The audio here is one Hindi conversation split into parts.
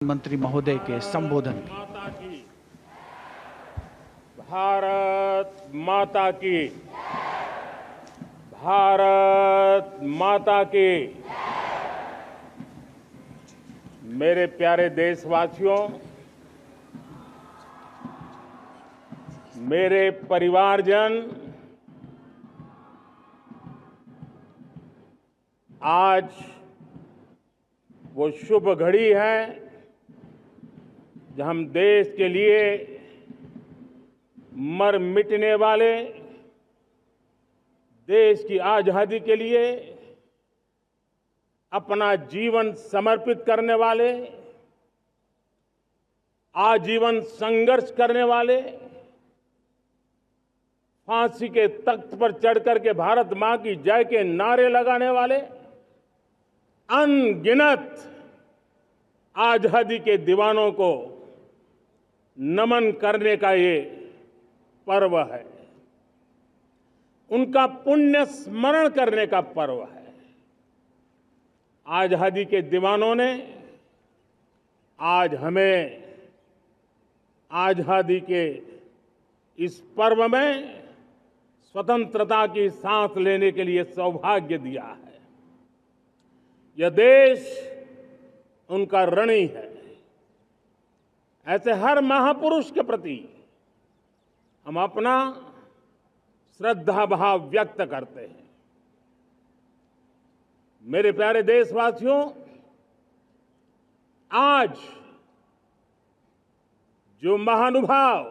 मंत्री महोदय के संबोधन की। माता की, भारत माता की, भारत माता की। मेरे प्यारे देशवासियों, मेरे परिवारजन, आज वो शुभ घड़ी है जब हम देश के लिए मर मिटने वाले, देश की आजादी के लिए अपना जीवन समर्पित करने वाले, आजीवन संघर्ष करने वाले, फांसी के तख्त पर चढ़कर के भारत मां की जय के नारे लगाने वाले अनगिनत आजादी के दीवानों को नमन करने का ये पर्व है, उनका पुण्य स्मरण करने का पर्व है। आजादी के दीवानों ने आज हमें आजादी के इस पर्व में स्वतंत्रता की सांस लेने के लिए सौभाग्य दिया है। यह देश उनका ऋणी है। ऐसे हर महापुरुष के प्रति हम अपना श्रद्धा भाव व्यक्त करते हैं। मेरे प्यारे देशवासियों, आज जो महानुभाव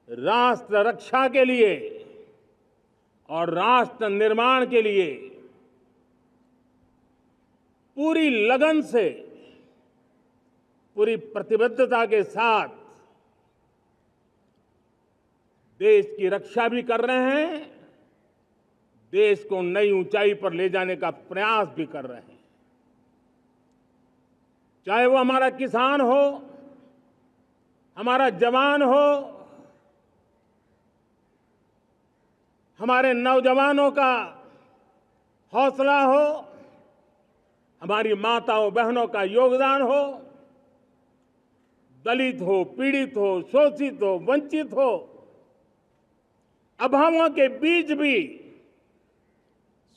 राष्ट्र रक्षा के लिए और राष्ट्र निर्माण के लिए पूरी लगन से, पूरी प्रतिबद्धता के साथ देश की रक्षा भी कर रहे हैं, देश को नई ऊंचाई पर ले जाने का प्रयास भी कर रहे हैं। चाहे वो हमारा किसान हो, हमारा जवान हो, हमारे नौजवानों का हौसला हो, हमारी माताओं बहनों का योगदान हो, दलित हो, पीड़ित हो, शोषित हो, वंचित हो, अभावों के बीच भी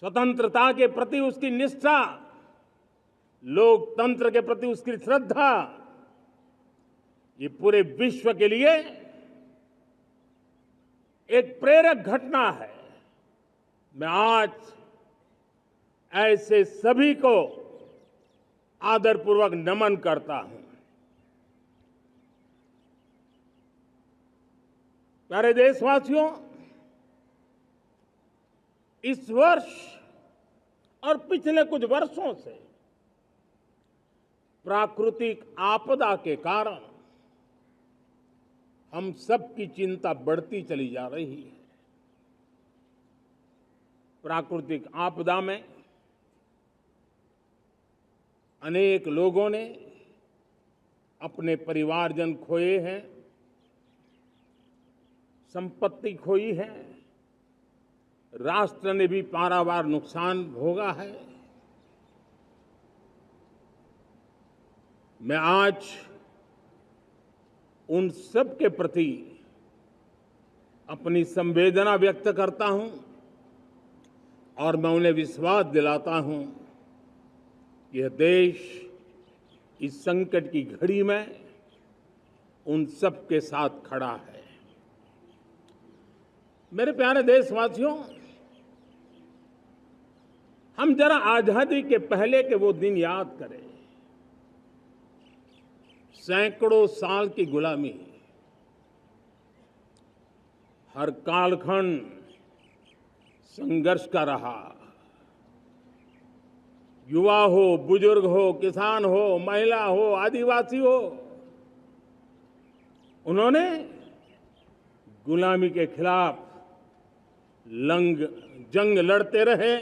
स्वतंत्रता के प्रति उसकी निष्ठा, लोकतंत्र के प्रति उसकी श्रद्धा, ये पूरे विश्व के लिए एक प्रेरक घटना है। मैं आज ऐसे सभी को आदरपूर्वक नमन करता हूं। प्यारे देशवासियों, इस वर्ष और पिछले कुछ वर्षों से प्राकृतिक आपदा के कारण हम सबकी चिंता बढ़ती चली जा रही है। प्राकृतिक आपदा में अनेक लोगों ने अपने परिवारजन खोए हैं, संपत्ति खोई है, राष्ट्र ने भी पारावार नुकसान भोगा है। मैं आज उन सब के प्रति अपनी संवेदना व्यक्त करता हूं और मैं उन्हें विश्वास दिलाता हूं कि यह देश इस संकट की घड़ी में उन सब के साथ खड़ा है। मेरे प्यारे देशवासियों, हम जरा आजादी के पहले के वो दिन याद करें। सैकड़ों साल की गुलामी, हर कालखंड संघर्ष का रहा। युवा हो, बुजुर्ग हो, किसान हो, महिला हो, आदिवासी हो, उन्होंने गुलामी के खिलाफ जंग लड़ते रहे,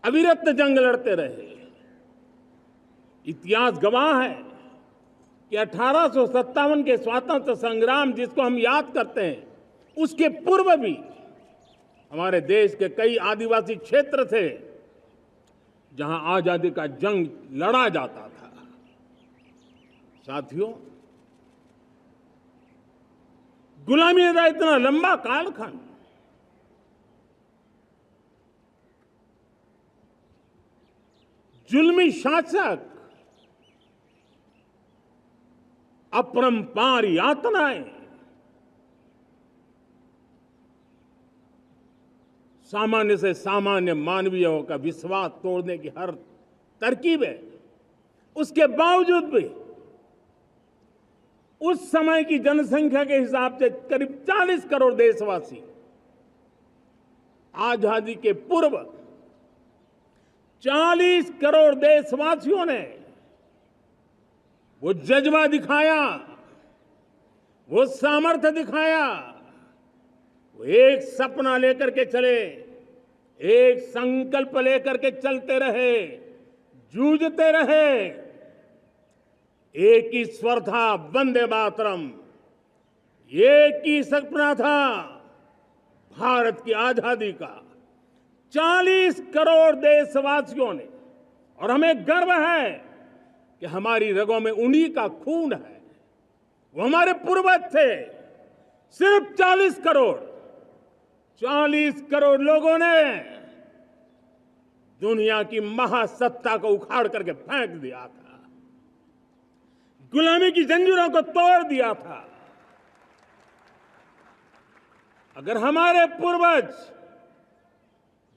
अविरत जंग लड़ते रहे। इतिहास गवाह है कि 1857 के स्वतंत्रता संग्राम जिसको हम याद करते हैं, उसके पूर्व भी हमारे देश के कई आदिवासी क्षेत्र थे जहां आजादी का जंग लड़ा जाता था। साथियों, गुलामी का इतना लंबा कालखंड जुल्मी शासक, अपरंपार यातनाएं, सामान्य से सामान्य मानवीयों का विश्वास तोड़ने की हर तरकीब है। उसके बावजूद भी उस समय की जनसंख्या के हिसाब से करीब 40 करोड़ देशवासी आजादी के पूर्व 40 करोड़ देशवासियों ने वो जज्बा दिखाया, वो सामर्थ्य दिखाया, वो एक सपना लेकर के चले, एक संकल्प लेकर के चलते रहे, जूझते रहे। एक ही स्वर था, वंदे मातरम। एक ही सपना था, भारत की आजादी का। 40 करोड़ देशवासियों ने, और हमें गर्व है कि हमारी रगों में उन्हीं का खून है। वो हमारे पूर्वज थे। सिर्फ 40 करोड़ लोगों ने दुनिया की महासत्ता को उखाड़ करके फेंक दिया था, गुलामी की जंजीरों को तोड़ दिया था। अगर हमारे पूर्वज,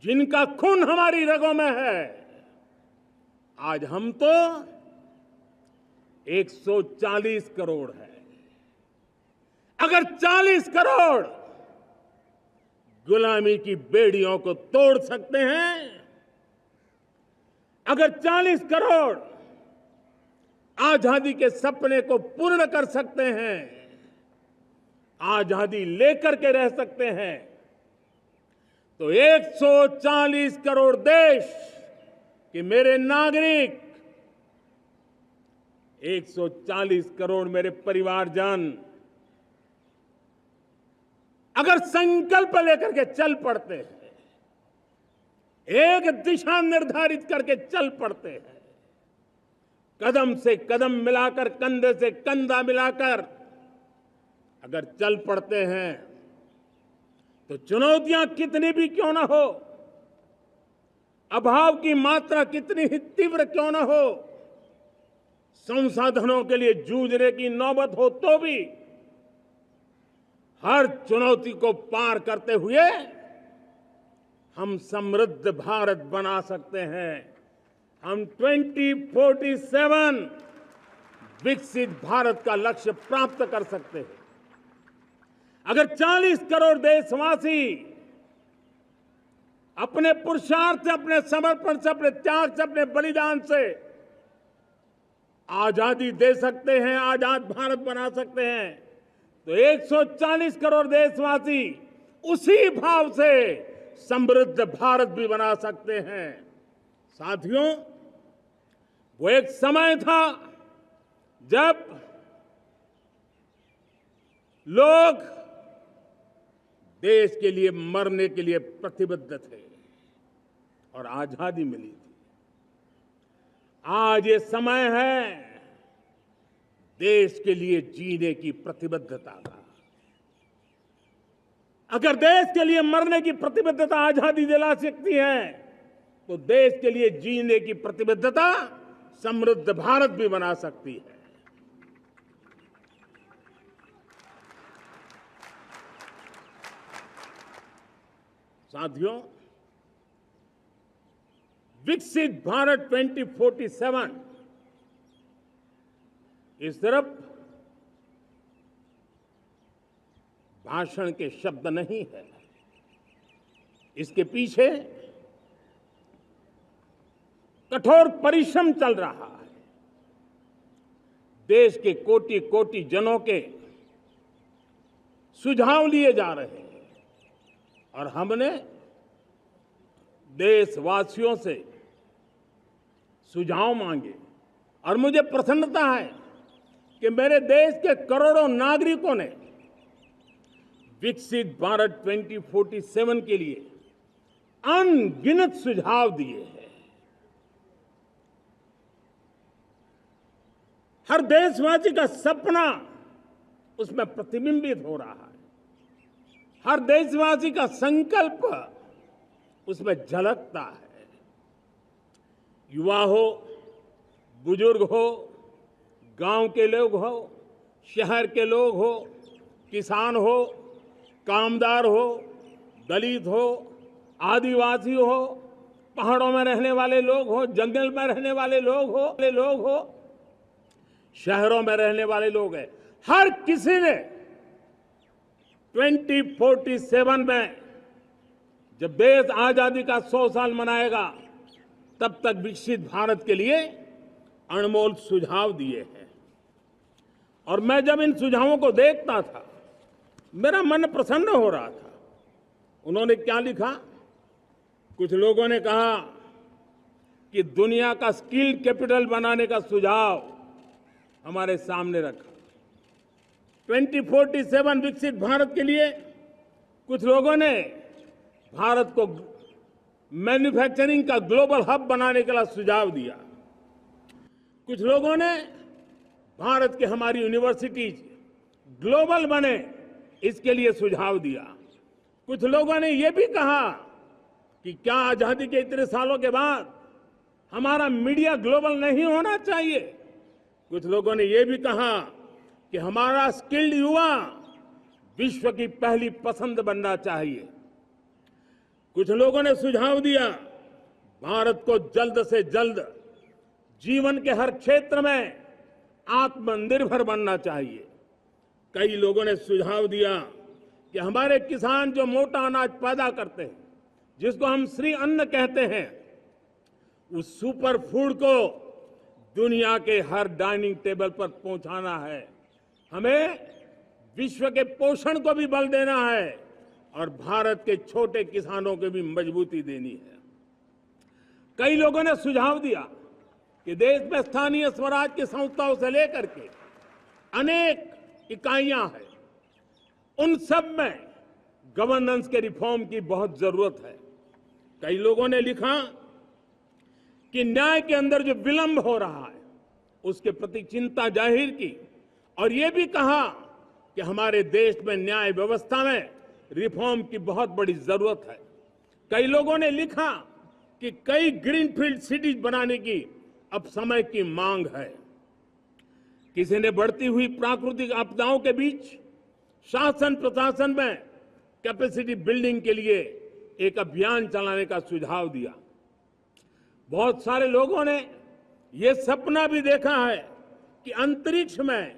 जिनका खून हमारी रगों में है, आज हम तो 140 करोड़ है। अगर 40 करोड़ गुलामी की बेड़ियों को तोड़ सकते हैं, अगर 40 करोड़ आजादी के सपने को पूर्ण कर सकते हैं, आजादी लेकर के रह सकते हैं, तो 140 करोड़ देश के मेरे नागरिक, 140 करोड़ मेरे परिवारजन अगर संकल्प लेकर के चल पड़ते हैं, एक दिशा निर्धारित करके चल पड़ते हैं, कदम से कदम मिलाकर, कंधे से कंधा मिलाकर अगर चल पड़ते हैं, तो चुनौतियां कितनी भी क्यों ना हो, अभाव की मात्रा कितनी ही तीव्र क्यों ना हो, संसाधनों के लिए जूझने की नौबत हो तो भी हर चुनौती को पार करते हुए हम समृद्ध भारत बना सकते हैं। हम 2047 विकसित भारत का लक्ष्य प्राप्त कर सकते हैं। अगर 40 करोड़ देशवासी अपने पुरुषार्थ से, अपने समर्पण से, अपने त्याग से, अपने बलिदान से आजादी दे सकते हैं, आजाद भारत बना सकते हैं, तो 140 करोड़ देशवासी उसी भाव से समृद्ध भारत भी बना सकते हैं। साथियों, वो एक समय था जब लोग देश के लिए मरने के लिए प्रतिबद्ध थे और आजादी मिली थी। आज ये समय है देश के लिए जीने की प्रतिबद्धता का। अगर देश के लिए मरने की प्रतिबद्धता आजादी दिला सकती है, तो देश के लिए जीने की प्रतिबद्धता समृद्ध भारत भी बना सकती है। साथियों, विकसित भारत 2047 इस तरफ भाषण के शब्द नहीं है, इसके पीछे कठोर परिश्रम चल रहा है। देश के कोटि कोटि जनों के सुझाव लिए जा रहे हैं और हमने देशवासियों से सुझाव मांगे। और मुझे प्रसन्नता है कि मेरे देश के करोड़ों नागरिकों ने विकसित भारत 2047 के लिए अनगिनत सुझाव दिए हैं। हर देशवासी का सपना उसमें प्रतिबिंबित हो रहा है। हर देशवासी का संकल्प उसमें झलकता है। युवा हो, बुजुर्ग हो, गांव के लोग हो, शहर के लोग हो, किसान हो, कामदार हो, दलित हो, आदिवासी हो, पहाड़ों में रहने वाले लोग हो, जंगल में रहने वाले लोग हो, शहरों में रहने वाले लोग हैं। हर किसी ने 2047 में जब देश आजादी का 100 साल मनाएगा तब तक विकसित भारत के लिए अनमोल सुझाव दिए हैं। और मैं जब इन सुझावों को देखता था मेरा मन प्रसन्न हो रहा था। उन्होंने क्या लिखा? कुछ लोगों ने कहा कि दुनिया का स्किल कैपिटल बनाने का सुझाव हमारे सामने रखा। 2047 विकसित भारत के लिए कुछ लोगों ने भारत को मैन्युफैक्चरिंग का ग्लोबल हब बनाने के लिए सुझाव दिया। कुछ लोगों ने भारत की हमारी यूनिवर्सिटीज ग्लोबल बने इसके लिए सुझाव दिया। कुछ लोगों ने यह भी कहा कि क्या आजादी के इतने सालों के बाद हमारा मीडिया ग्लोबल नहीं होना चाहिए। कुछ लोगों ने यह भी कहा कि हमारा स्किल्ड युवा विश्व की पहली पसंद बनना चाहिए। कुछ लोगों ने सुझाव दिया भारत को जल्द से जल्द जीवन के हर क्षेत्र में आत्मनिर्भर बनना चाहिए। कई लोगों ने सुझाव दिया कि हमारे किसान जो मोटा अनाज पैदा करते हैं, जिसको हम श्री अन्न कहते हैं, उस सुपर फूड को दुनिया के हर डाइनिंग टेबल पर पहुंचाना है। हमें विश्व के पोषण को भी बल देना है और भारत के छोटे किसानों को भी मजबूती देनी है। कई लोगों ने सुझाव दिया कि देश में स्थानीय स्वराज की संस्थाओं से लेकर के अनेक इकाइयां हैं, उन सब में गवर्नेंस के रिफॉर्म की बहुत जरूरत है। कई लोगों ने लिखा कि न्याय के अंदर जो विलंब हो रहा है उसके प्रति चिंता जाहिर की और ये भी कहा कि हमारे देश में न्याय व्यवस्था में रिफॉर्म की बहुत बड़ी जरूरत है। कई लोगों ने लिखा कि कई ग्रीनफील्ड सिटीज बनाने की अब समय की मांग है। किसी ने बढ़ती हुई प्राकृतिक आपदाओं के बीच शासन प्रशासन में कैपेसिटी बिल्डिंग के लिए एक अभियान चलाने का सुझाव दिया। बहुत सारे लोगों ने यह सपना भी देखा है कि अंतरिक्ष में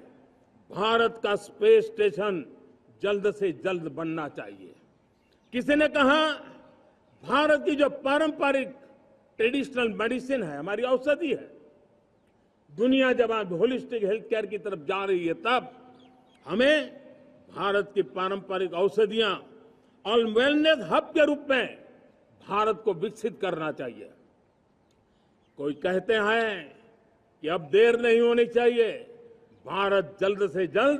भारत का स्पेस स्टेशन जल्द से जल्द बनना चाहिए। किसी ने कहा भारत की जो पारंपरिक ट्रेडिशनल मेडिसिन है, हमारी औषधि है, दुनिया जब आज होलिस्टिक हेल्थ केयर की तरफ जा रही है तब हमें भारत की पारंपरिक औषधियां और वेलनेस हब के रूप में भारत को विकसित करना चाहिए। कोई कहते हैं कि अब देर नहीं होनी चाहिए, भारत जल्द से जल्द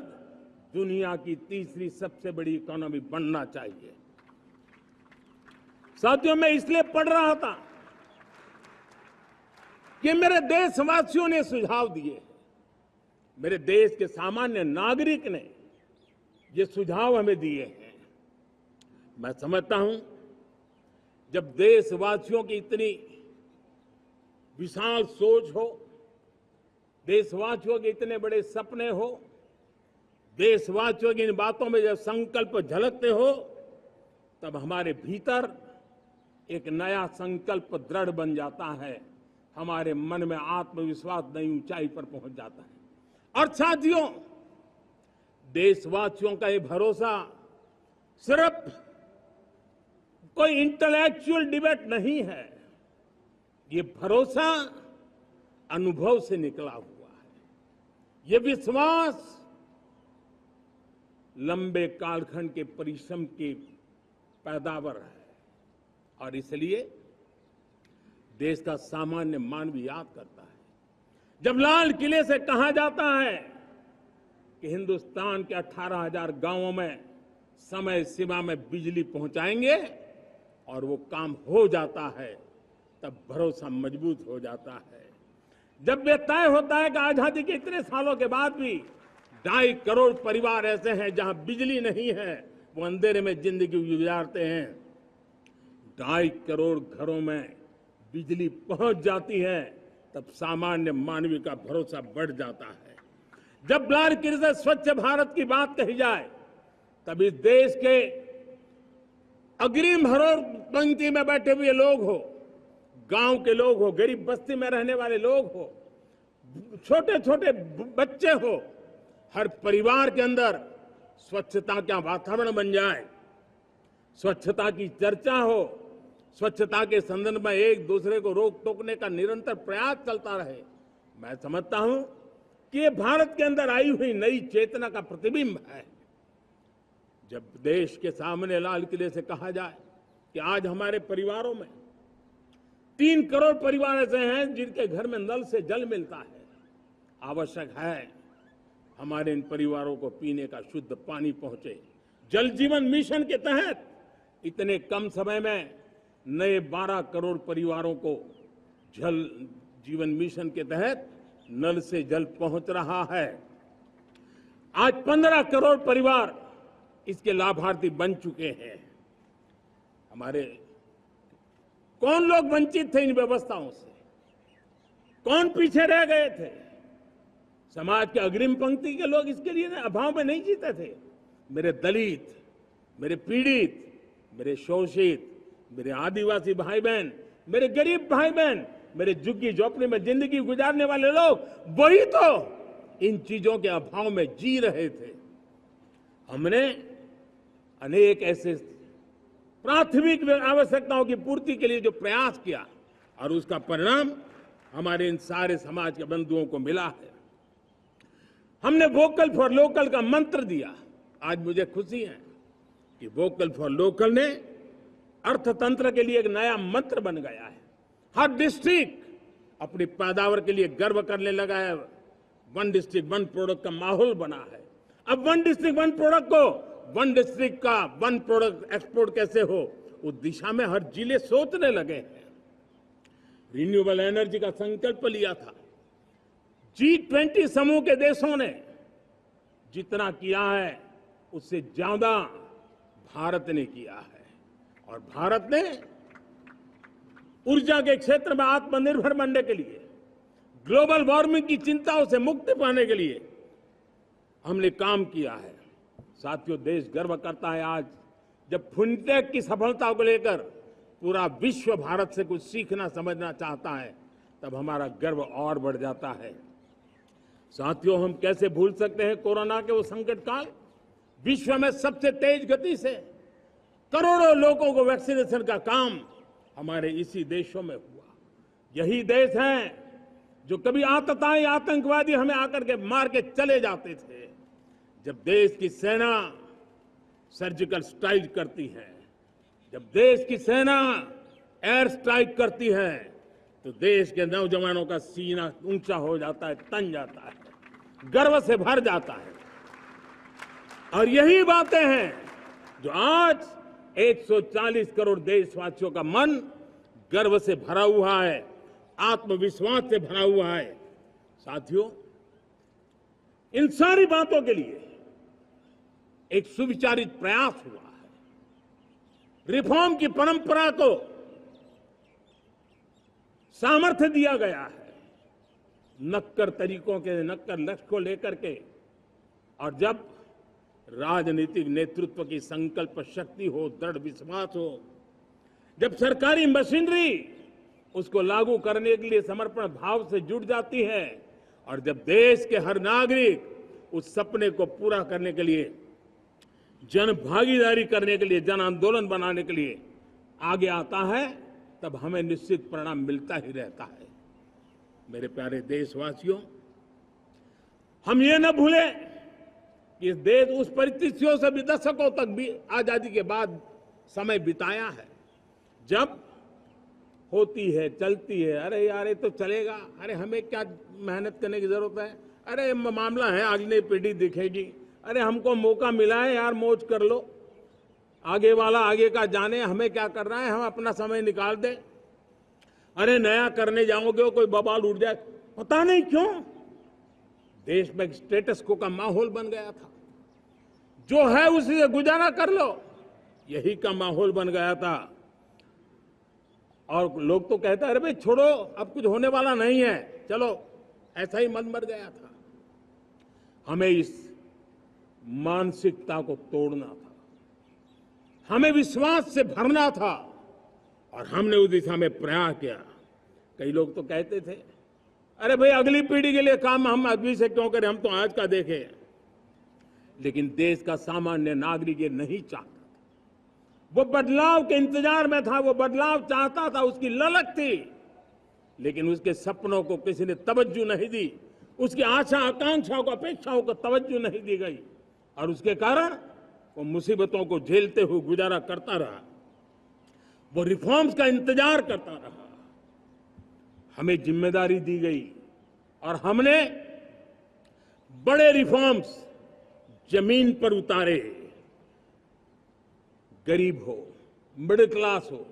दुनिया की तीसरी सबसे बड़ी इकोनॉमी बनना चाहिए। साथियों, मैं इसलिए पढ़ रहा था कि मेरे देशवासियों ने सुझाव दिए, मेरे देश के सामान्य नागरिक ने ये सुझाव हमें दिए हैं। मैं समझता हूं जब देशवासियों की इतनी विशाल सोच हो, देशवासियों के इतने बड़े सपने हो, देशवासियों की इन बातों में जब संकल्प झलकते हो, तब हमारे भीतर एक नया संकल्प दृढ़ बन जाता है। हमारे मन में आत्मविश्वास नई ऊंचाई पर पहुंच जाता है। और साथियों, देशवासियों का ये भरोसा सिर्फ कोई इंटेलेक्चुअल डिबेट नहीं है, ये भरोसा अनुभव से निकला हुआ है। ये विश्वास लंबे कालखंड के परिश्रम की पैदावार है और इसलिए देश का सामान्य मानव याद करता है। जब लाल किले से कहा जाता है कि हिंदुस्तान के 18,000 गांवों में समय सीमा में बिजली पहुंचाएंगे और वो काम हो जाता है, तब भरोसा मजबूत हो जाता है। जब ये तय होता है कि आजादी के इतने सालों के बाद भी 2.5 करोड़ परिवार ऐसे हैं जहां बिजली नहीं है, वो अंधेरे में जिंदगी गुजारते हैं। 2.5 करोड़ घरों में बिजली पहुंच जाती है, तब सामान्य मानवीय का भरोसा बढ़ जाता है। जब बार से स्वच्छ भारत की बात कही जाए, तब इस देश के अग्रिम हरोर पंक्ति में बैठे हुए लोग हो, गांव के लोग हो, गरीब बस्ती में रहने वाले लोग हो, छोटे छोटे बच्चे हो, हर परिवार के अंदर स्वच्छता का वातावरण बन जाए, स्वच्छता की चर्चा हो, स्वच्छता के संदर्भ में एक दूसरे को रोक टोकने का निरंतर प्रयास चलता रहे। मैं समझता हूं कि ये भारत के अंदर आई हुई नई चेतना का प्रतिबिंब है। जब देश के सामने लाल किले से कहा जाए कि आज हमारे परिवारों में 3 करोड़ परिवार ऐसे हैं जिनके घर में नल से जल मिलता है, आवश्यक है हमारे इन परिवारों को पीने का शुद्ध पानी पहुंचे। जल जीवन मिशन के तहत इतने कम समय में नए 12 करोड़ परिवारों को जल जीवन मिशन के तहत नल से जल पहुंच रहा है। आज 15 करोड़ परिवार इसके लाभार्थी बन चुके हैं। हमारे कौन लोग वंचित थे इन व्यवस्थाओं से, कौन पीछे रह गए थे? समाज के अग्रिम पंक्ति के लोग इसके लिए अभाव में नहीं जीते थे। मेरे दलित, मेरे पीड़ित, मेरे शोषित, मेरे आदिवासी भाई बहन, मेरे गरीब भाई बहन, मेरे झुग्गी झोपड़ी में जिंदगी गुजारने वाले लोग, वही तो इन चीजों के अभाव में जी रहे थे। हमने अनेक ऐसे प्राथमिक आवश्यकताओं की पूर्ति के लिए जो प्रयास किया और उसका परिणाम हमारे इन सारे समाज के बंधुओं को मिला है। हमने वोकल फॉर लोकल का मंत्र दिया। आज मुझे खुशी है कि वोकल फॉर लोकल ने अर्थतंत्र के लिए एक नया मंत्र बन गया है। हर डिस्ट्रिक्ट अपनी पैदावार के लिए गर्व करने लगा है। 1 डिस्ट्रिक्ट 1 प्रोडक्ट का माहौल बना है। अब 1 डिस्ट्रिक्ट 1 प्रोडक्ट को 1 डिस्ट्रिक्ट का 1 प्रोडक्ट एक्सपोर्ट कैसे हो, उस दिशा में हर जिले सोचने लगे हैं। रिन्यूएबल एनर्जी का संकल्प लिया था। G20 समूह के देशों ने जितना किया है उससे ज्यादा भारत ने किया है, और भारत ने ऊर्जा के क्षेत्र में आत्मनिर्भर बनने के लिए, ग्लोबल वार्मिंग की चिंताओं से मुक्ति पाने के लिए हमने काम किया है। साथियों, देश गर्व करता है आज जब फिनटेक की सफलता को लेकर पूरा विश्व भारत से कुछ सीखना समझना चाहता है, तब हमारा गर्व और बढ़ जाता है। साथियों, हम कैसे भूल सकते हैं कोरोना के वो संकट काल। विश्व में सबसे तेज गति से करोड़ों लोगों को वैक्सीनेशन का काम हमारे इसी देशों में हुआ। यही देश हैं जो कभी आतताई आतंकवादी हमें आकर के मार के चले जाते थे। जब देश की सेना सर्जिकल स्ट्राइक करती है, जब देश की सेना एयर स्ट्राइक करती है, तो देश के नौजवानों का सीना ऊंचा हो जाता है, तन जाता है, गर्व से भर जाता है। और यही बातें हैं जो आज 140 करोड़ देशवासियों का मन गर्व से भरा हुआ है, आत्मविश्वास से भरा हुआ है। साथियों, इन सारी बातों के लिए एक सुविचारित प्रयास हुआ है। रिफॉर्म की परंपरा को सामर्थ्य दिया गया है। नक्कर तरीकों के, नक्कर लक्ष्य को लेकर के, और जब राजनीतिक नेतृत्व की संकल्प शक्ति हो, दृढ़ विश्वास हो, जब सरकारी मशीनरी उसको लागू करने के लिए समर्पण भाव से जुट जाती है, और जब देश के हर नागरिक उस सपने को पूरा करने के लिए, जन भागीदारी करने के लिए, जन आंदोलन बनाने के लिए आगे आता है, तब हमें निश्चित परिणाम मिलता ही रहता है। मेरे प्यारे देशवासियों, हम ये न भूलें कि इस देश उस परिस्थितियों से भी दशकों तक भी आजादी के बाद समय बिताया है, जब होती है, चलती है, अरे यार ये तो चलेगा, अरे हमें क्या मेहनत करने की जरूरत है, अरे मामला है अगली पीढ़ी दिखेगी, अरे हमको मौका मिला है यार, मौज कर लो, आगे वाला आगे का जाने, हमें क्या करना है, हम अपना समय निकाल दें। अरे नया करने जाओगे कोई बवाल उठ जाए, पता नहीं क्यों देश में एक स्टेटस को का माहौल बन गया था। जो है उसी से गुजारा कर लो, यही का माहौल बन गया था। और लोग तो कहते हैं अरे भाई छोड़ो, अब कुछ होने वाला नहीं है, चलो, ऐसा ही मन मर गया था। हमें इस मानसिकता को तोड़ना था, हमें विश्वास से भरना था, और हमने उस दिशा में प्रयास किया। कई लोग तो कहते थे अरे भाई अगली पीढ़ी के लिए काम हम अभी से क्यों करें, हम तो आज का देखें। लेकिन देश का सामान्य नागरिक ये नहीं चाहता, वो बदलाव के इंतजार में था, वो बदलाव चाहता था, उसकी ललक थी, लेकिन उसके सपनों को किसी ने तवज्जो नहीं दी, उसकी आशा आकांक्षाओं को अपेक्षाओं को तवज्जो नहीं दी गई, और उसके कारण वो मुसीबतों को झेलते हुए गुजारा करता रहा, वो रिफॉर्म्स का इंतजार करता रहा। हमें जिम्मेदारी दी गई और हमने बड़े रिफॉर्म्स जमीन पर उतारे। गरीब हो, मिडिल क्लास हो,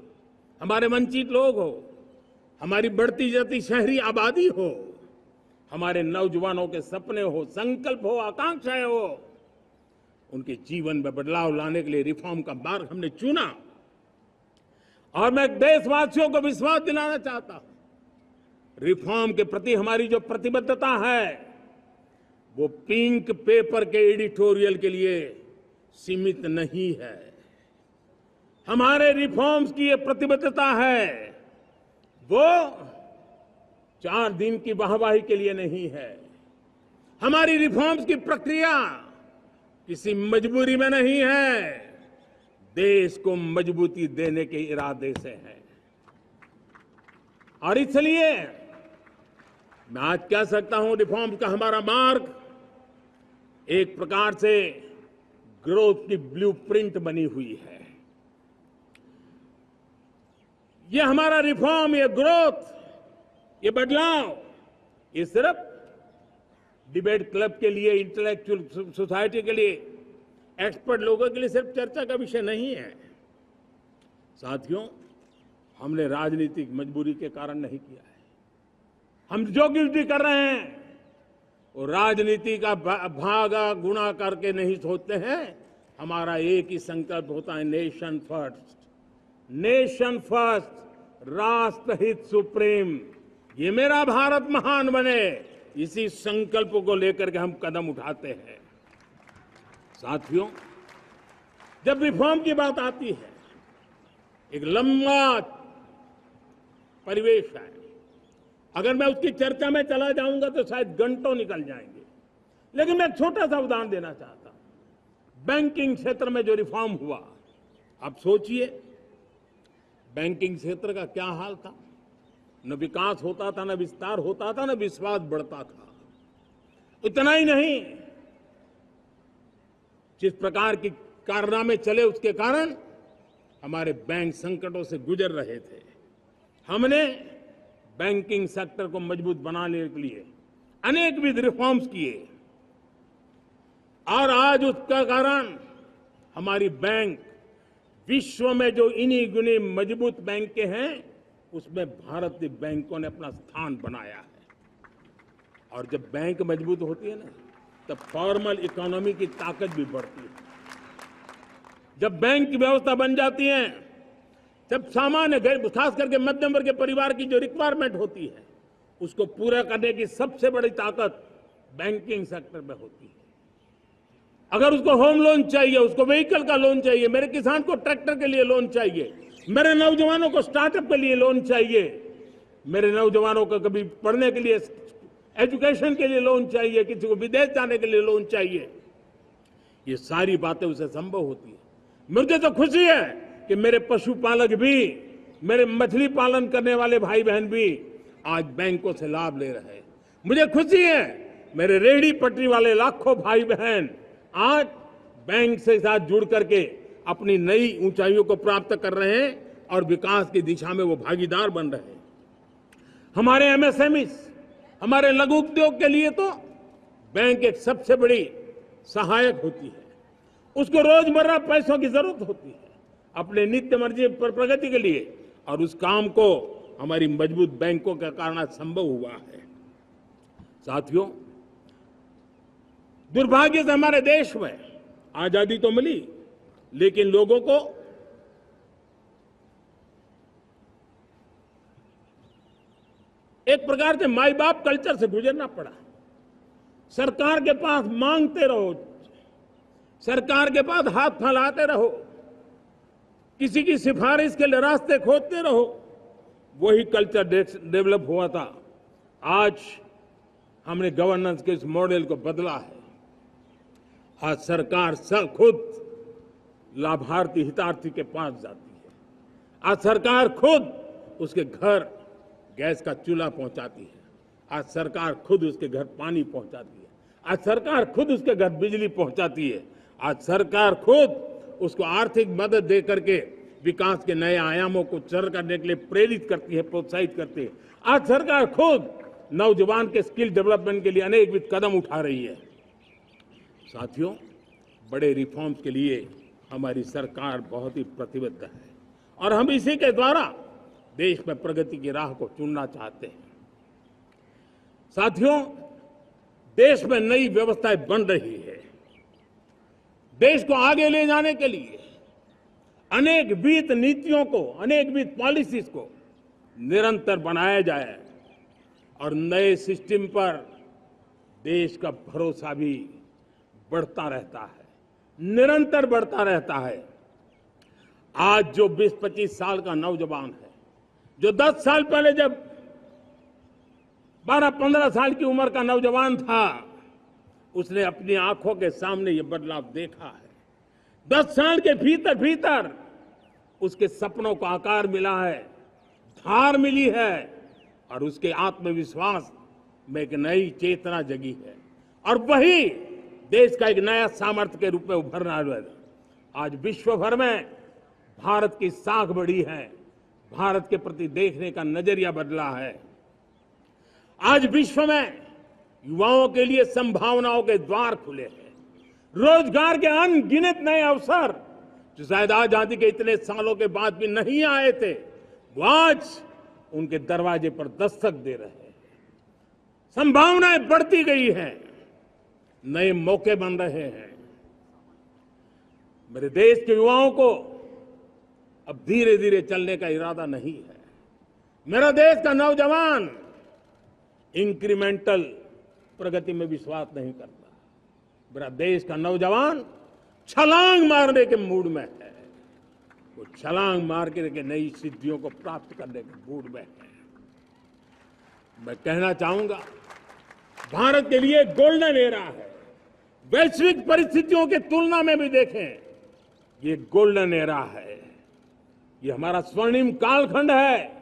हमारे वंचित लोग हो, हमारी बढ़ती जाती शहरी आबादी हो, हमारे नौजवानों के सपने हो, संकल्प हो, आकांक्षाएं हो, उनके जीवन में बदलाव लाने के लिए रिफॉर्म का मार्ग हमने चुना। और मैं देशवासियों को विश्वास दिलाना चाहता हूं, रिफॉर्म के प्रति हमारी जो प्रतिबद्धता है वो पिंक पेपर के एडिटोरियल के लिए सीमित नहीं है। हमारे रिफॉर्म्स की ये प्रतिबद्धता है, वो 4 दिन की वाहवाही के लिए नहीं है। हमारी रिफॉर्म्स की प्रक्रिया किसी मजबूरी में नहीं है, देश को मजबूती देने के इरादे से है। और इसलिए मैं आज कह सकता हूं, रिफॉर्म का हमारा मार्ग एक प्रकार से ग्रोथ की ब्लूप्रिंट बनी हुई है। ये हमारा रिफॉर्म, ये ग्रोथ, ये बदलाव, ये सिर्फ डिबेट क्लब के लिए, इंटेलेक्चुअल सोसाइटी के लिए, एक्सपर्ट लोगों के लिए सिर्फ चर्चा का विषय नहीं है। साथियों, हमने राजनीतिक मजबूरी के कारण नहीं किया है। हम जो कुछ भी कर रहे हैं वो राजनीति का भागा गुणा करके नहीं सोचते हैं। हमारा एक ही संकल्प होता है, नेशन फर्स्ट, नेशन फर्स्ट, राष्ट्रहित सुप्रीम। ये मेरा भारत महान बने, इसी संकल्प को लेकर के हम कदम उठाते हैं। साथियों, जब रिफॉर्म की बात आती है, एक लंबा परिवेश है। अगर मैं उसकी चर्चा में चला जाऊंगा तो शायद घंटों निकल जाएंगे, लेकिन मैं एक छोटा सा उदाहरण देना चाहता हूं। बैंकिंग क्षेत्र में जो रिफॉर्म हुआ, आप सोचिए बैंकिंग क्षेत्र का क्या हाल था। न विकास होता था, न विस्तार होता था, न विश्वास बढ़ता था। इतना ही नहीं, जिस प्रकार की कारनामे चले उसके कारण हमारे बैंक संकटों से गुजर रहे थे। हमने बैंकिंग सेक्टर को मजबूत बनाने के लिए अनेकविध रिफॉर्म्स किए, और आज उसका कारण हमारी बैंक विश्व में जो इन्हीं गुनी मजबूत बैंक के हैं, उसमें भारतीय बैंकों ने अपना स्थान बनाया है। और जब बैंक मजबूत होती है ना, तब फॉर्मल इकोनॉमी की ताकत भी बढ़ती है। जब बैंक की व्यवस्था बन जाती है, जब सामान्य खास करके मध्यम वर्ग के परिवार की जो रिक्वायरमेंट होती है, उसको पूरा करने की सबसे बड़ी ताकत बैंकिंग सेक्टर में होती है। अगर उसको होम लोन चाहिए, उसको व्हीकल का लोन चाहिए, मेरे किसान को ट्रैक्टर के लिए लोन चाहिए, मेरे नौजवानों को स्टार्टअप के लिए लोन चाहिए, मेरे नौजवानों को कभी पढ़ने के लिए, एजुकेशन के लिए लोन चाहिए, किसी को विदेश जाने के लिए लोन चाहिए, ये सारी बातें उसे संभव होती है। मुझे तो खुशी है कि मेरे पशुपालक भी, मेरे मछली पालन करने वाले भाई बहन भी आज बैंकों से लाभ ले रहे हैं। मुझे खुशी है मेरे रेहड़ी पटरी वाले लाखों भाई बहन आज बैंक से साथ जुड़ करके अपनी नई ऊंचाइयों को प्राप्त कर रहे हैं और विकास की दिशा में वो भागीदार बन रहे हैं। हमारे एमएसएमई, हमारे लघु उद्योग के लिए तो बैंक एक सबसे बड़ी सहायक होती है। उसको रोजमर्रा पैसों की जरूरत होती है अपने नित्य मर्जी पर प्रगति के लिए, और उस काम को हमारी मजबूत बैंकों के कारण संभव हुआ है। साथियों, दुर्भाग्य से हमारे देश में आजादी तो मिली, लेकिन लोगों को एक प्रकार से माई बाप कल्चर से गुजरना पड़ा। सरकार के पास मांगते रहो, सरकार के पास हाथ फैलाते रहो, किसी की सिफारिश के लिए रास्ते खोजते रहो, वही कल्चर डेवलप हुआ था। आज हमने गवर्नेंस के इस मॉडल को बदला है। आज सरकार खुद लाभार्थी हितार्थी के पास जाती है। आज सरकार खुद उसके घर गैस का चूल्हा पहुंचाती है। आज सरकार खुद उसके घर पानी पहुंचाती है। आज सरकार खुद उसके घर बिजली पहुंचाती है। आज सरकार खुद उसको आर्थिक मदद दे करके विकास के नए आयामों को सर करने के लिए प्रेरित करती है, प्रोत्साहित करती है। आज सरकार खुद नौजवान के स्किल डेवलपमेंट के लिए अनेकविध कदम उठा रही है। साथियों, बड़े रिफॉर्म्स के लिए हमारी सरकार बहुत ही प्रतिबद्ध है और हम इसी के द्वारा देश में प्रगति की राह को चुनना चाहते हैं। साथियों, देश में नई व्यवस्थाएं बन रही है। देश को आगे ले जाने के लिए अनेकविध नीतियों को, अनेकविध पॉलिसीज को निरंतर बनाया जाए और नए सिस्टम पर देश का भरोसा भी बढ़ता रहता है, निरंतर बढ़ता रहता है। आज जो 20-25 साल का नौजवान है, जो 10 साल पहले जब 12-15 साल की उम्र का नौजवान था, उसने अपनी आंखों के सामने ये बदलाव देखा है। 10 साल के भीतर भीतर उसके सपनों को आकार मिला है, धार मिली है और उसके आत्मविश्वास में एक नई चेतना जगी है और वही देश का एक नया सामर्थ्य के रूप में उभरना है। आज विश्व भर में भारत की साख बढ़ी है, भारत के प्रति देखने का नजरिया बदला है। आज विश्व में युवाओं के लिए संभावनाओं के द्वार खुले हैं। रोजगार के अनगिनत नए अवसर जो शायद आजादी के इतने सालों के बाद भी नहीं आए थे, वो आज उनके दरवाजे पर दस्तक दे रहे हैं। संभावनाएं बढ़ती गई हैं, नए मौके बन रहे हैं। मेरे देश के युवाओं को अब धीरे धीरे चलने का इरादा नहीं है। मेरा देश का नौजवान इंक्रीमेंटल प्रगति में विश्वास नहीं करता। मेरा देश का नौजवान छलांग मारने के मूड में है। वो छलांग मार के नई सिद्धियों को प्राप्त करने के मूड में है। मैं कहना चाहूंगा, भारत के लिए गोल्डन एरा है। वैश्विक परिस्थितियों की तुलना में भी देखें, ये गोल्डन एरा है। ये हमारा स्वर्णिम कालखंड है।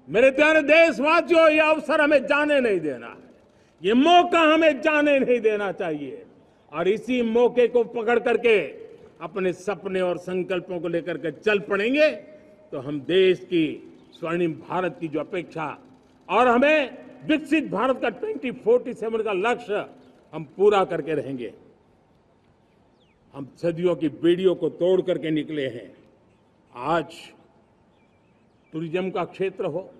मेरे प्यारे देशवासियों, ये अवसर हमें जाने नहीं देना है। ये मौका हमें जाने नहीं देना चाहिए और इसी मौके को पकड़ करके अपने सपने और संकल्पों को लेकर के चल पड़ेंगे तो हम देश की स्वर्णिम भारत की जो अपेक्षा और हमें विकसित भारत का 2047 का लक्ष्य हम पूरा करके रहेंगे। हम सदियों की बेड़ियों को तोड़ करके निकले हैं। आज टूरिज्म का क्षेत्र हो,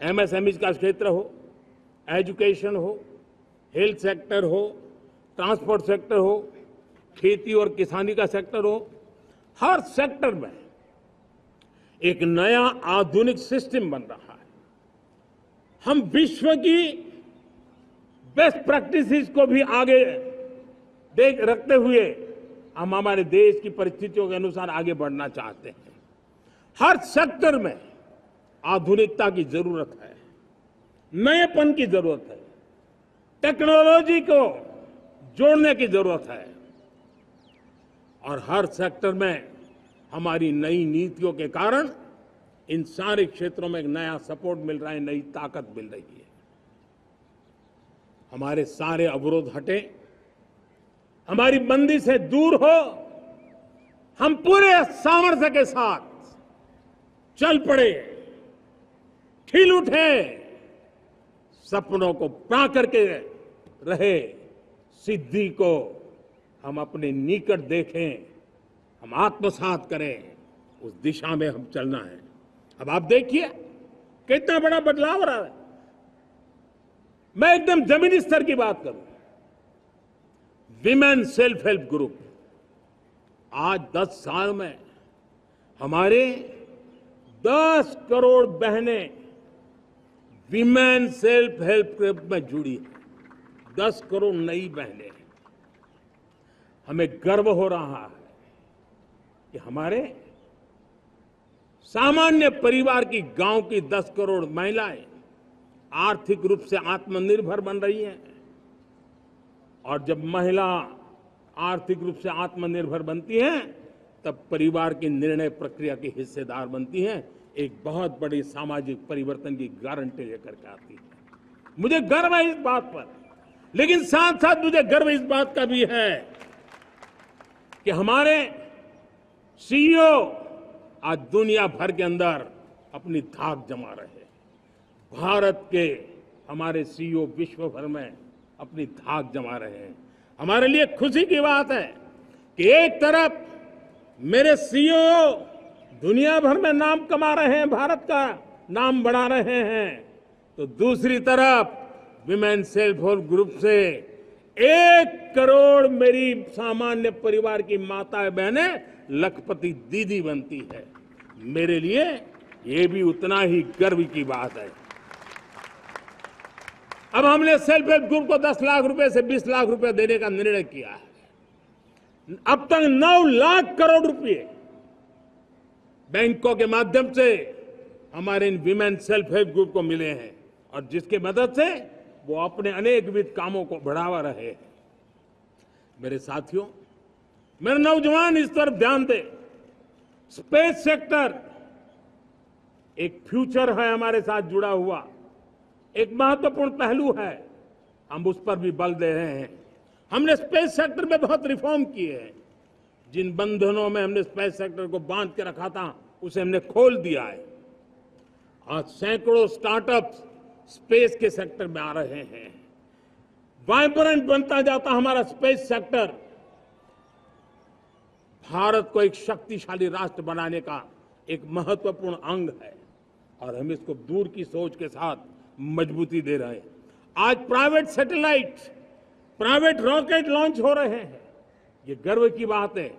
एमएसएमई का क्षेत्र हो, एजुकेशन हो, हेल्थ सेक्टर हो, ट्रांसपोर्ट सेक्टर हो, खेती और किसानी का सेक्टर हो, हर सेक्टर में एक नया आधुनिक सिस्टम बन रहा है। हम विश्व की बेस्ट प्रैक्टिसेस को भी आगे देख रखते हुए हम हमारे देश की परिस्थितियों के अनुसार आगे बढ़ना चाहते हैं। हर सेक्टर में आधुनिकता की जरूरत है, नएपन की जरूरत है, टेक्नोलॉजी को जोड़ने की जरूरत है और हर सेक्टर में हमारी नई नीतियों के कारण इन सारे क्षेत्रों में एक नया सपोर्ट मिल रहा है, नई ताकत मिल रही है। हमारे सारे अवरोध हटे, हमारी बंदी से दूर हो, हम पूरे सामर्थ्य के साथ चल पड़े, खिल उठे, सपनों को पा करके रहे, सिद्धि को हम अपने निकट देखें, हम आत्मसात करें, उस दिशा में हम चलना है। अब आप देखिए कितना बड़ा बदलाव रहा है। मैं एकदम जमीनी स्तर की बात करूं, विमेन सेल्फ हेल्प ग्रुप, आज 10 साल में हमारे 10 करोड़ बहनें विमेन सेल्फ हेल्प ग्रुप में जुड़ी हैं। 10 करोड़ नई बहनें। हमें गर्व हो रहा है कि हमारे सामान्य परिवार की, गांव की 10 करोड़ महिलाएं आर्थिक रूप से आत्मनिर्भर बन रही हैं। और जब महिला आर्थिक रूप से आत्मनिर्भर बनती हैं, तब परिवार की निर्णय प्रक्रिया की हिस्सेदार बनती हैं, एक बहुत बड़ी सामाजिक परिवर्तन की गारंटी लेकर के आती है। मुझे गर्व है इस बात पर, लेकिन साथ साथ मुझे गर्व इस बात का भी है कि हमारे सीईओ आज दुनिया भर के अंदर अपनी धाक जमा रहे हैं। भारत के हमारे सीईओ विश्व भर में अपनी धाक जमा रहे हैं। हमारे लिए खुशी की बात है कि एक तरफ मेरे सीईओ दुनिया भर में नाम कमा रहे हैं, भारत का नाम बढ़ा रहे हैं, तो दूसरी तरफ विमेन सेल्फ हेल्प ग्रुप से 1 करोड़ मेरी सामान्य परिवार की माताएं बहनें लखपति दीदी बनती है। मेरे लिए ये भी उतना ही गर्व की बात है। अब हमने सेल्फ हेल्प ग्रुप को 10 लाख रुपए से 20 लाख रुपए देने का निर्णय किया है। अब तक 9 लाख करोड़ रुपए बैंकों के माध्यम से हमारे इन विमेन सेल्फ हेल्प ग्रुप को मिले हैं, और जिसकी मदद से वो अपने अनेकविध कामों को बढ़ावा रहे हैं। मेरे साथियों, मेरे नौजवान इस तरफ ध्यान दें। स्पेस सेक्टर एक फ्यूचर है हमारे साथ जुड़ा हुआ, एक महत्वपूर्ण पहलू है। हम उस पर भी बल दे रहे हैं। हमने स्पेस सेक्टर में बहुत रिफॉर्म किए हैं। जिन बंधनों में हमने स्पेस सेक्टर को बांध के रखा था, उसे हमने खोल दिया है। आज सैकड़ों स्टार्टअप्स स्पेस के सेक्टर में आ रहे हैं। वाइब्रेंट बनता जाता हमारा स्पेस सेक्टर भारत को एक शक्तिशाली राष्ट्र बनाने का एक महत्वपूर्ण अंग है, और हम इसको दूर की सोच के साथ मजबूती दे रहे हैं। आज private satellite, private rocket launch हो रहे हैं। ये गर्व की बात है।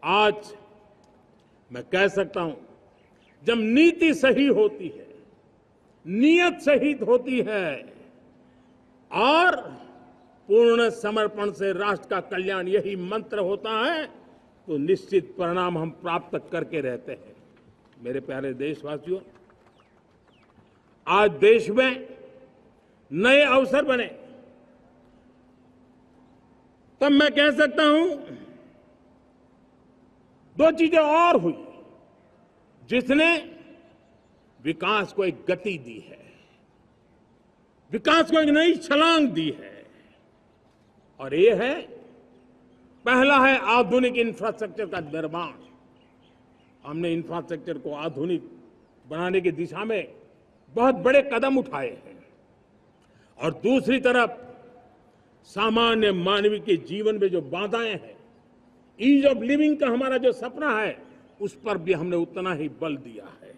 आज मैं कह सकता हूं, जब नीति सही होती है, नियत सही होती है और पूर्ण समर्पण से राष्ट्र का कल्याण यही मंत्र होता है, तो निश्चित परिणाम हम प्राप्त करके रहते हैं। मेरे प्यारे देशवासियों, आज देश में नए अवसर बने, तब मैं कह सकता हूं 2 चीजें और हुई जिसने विकास को एक गति दी है, विकास को एक नई छलांग दी है। और ये है, पहला है आधुनिक इंफ्रास्ट्रक्चर का निर्माण। हमने इंफ्रास्ट्रक्चर को आधुनिक बनाने की दिशा में बहुत बड़े कदम उठाए हैं। और दूसरी तरफ सामान्य मानवीय के जीवन में जो बाधाएं हैं, ईज ऑफ लिविंग का हमारा जो सपना है, उस पर भी हमने उतना ही बल दिया है।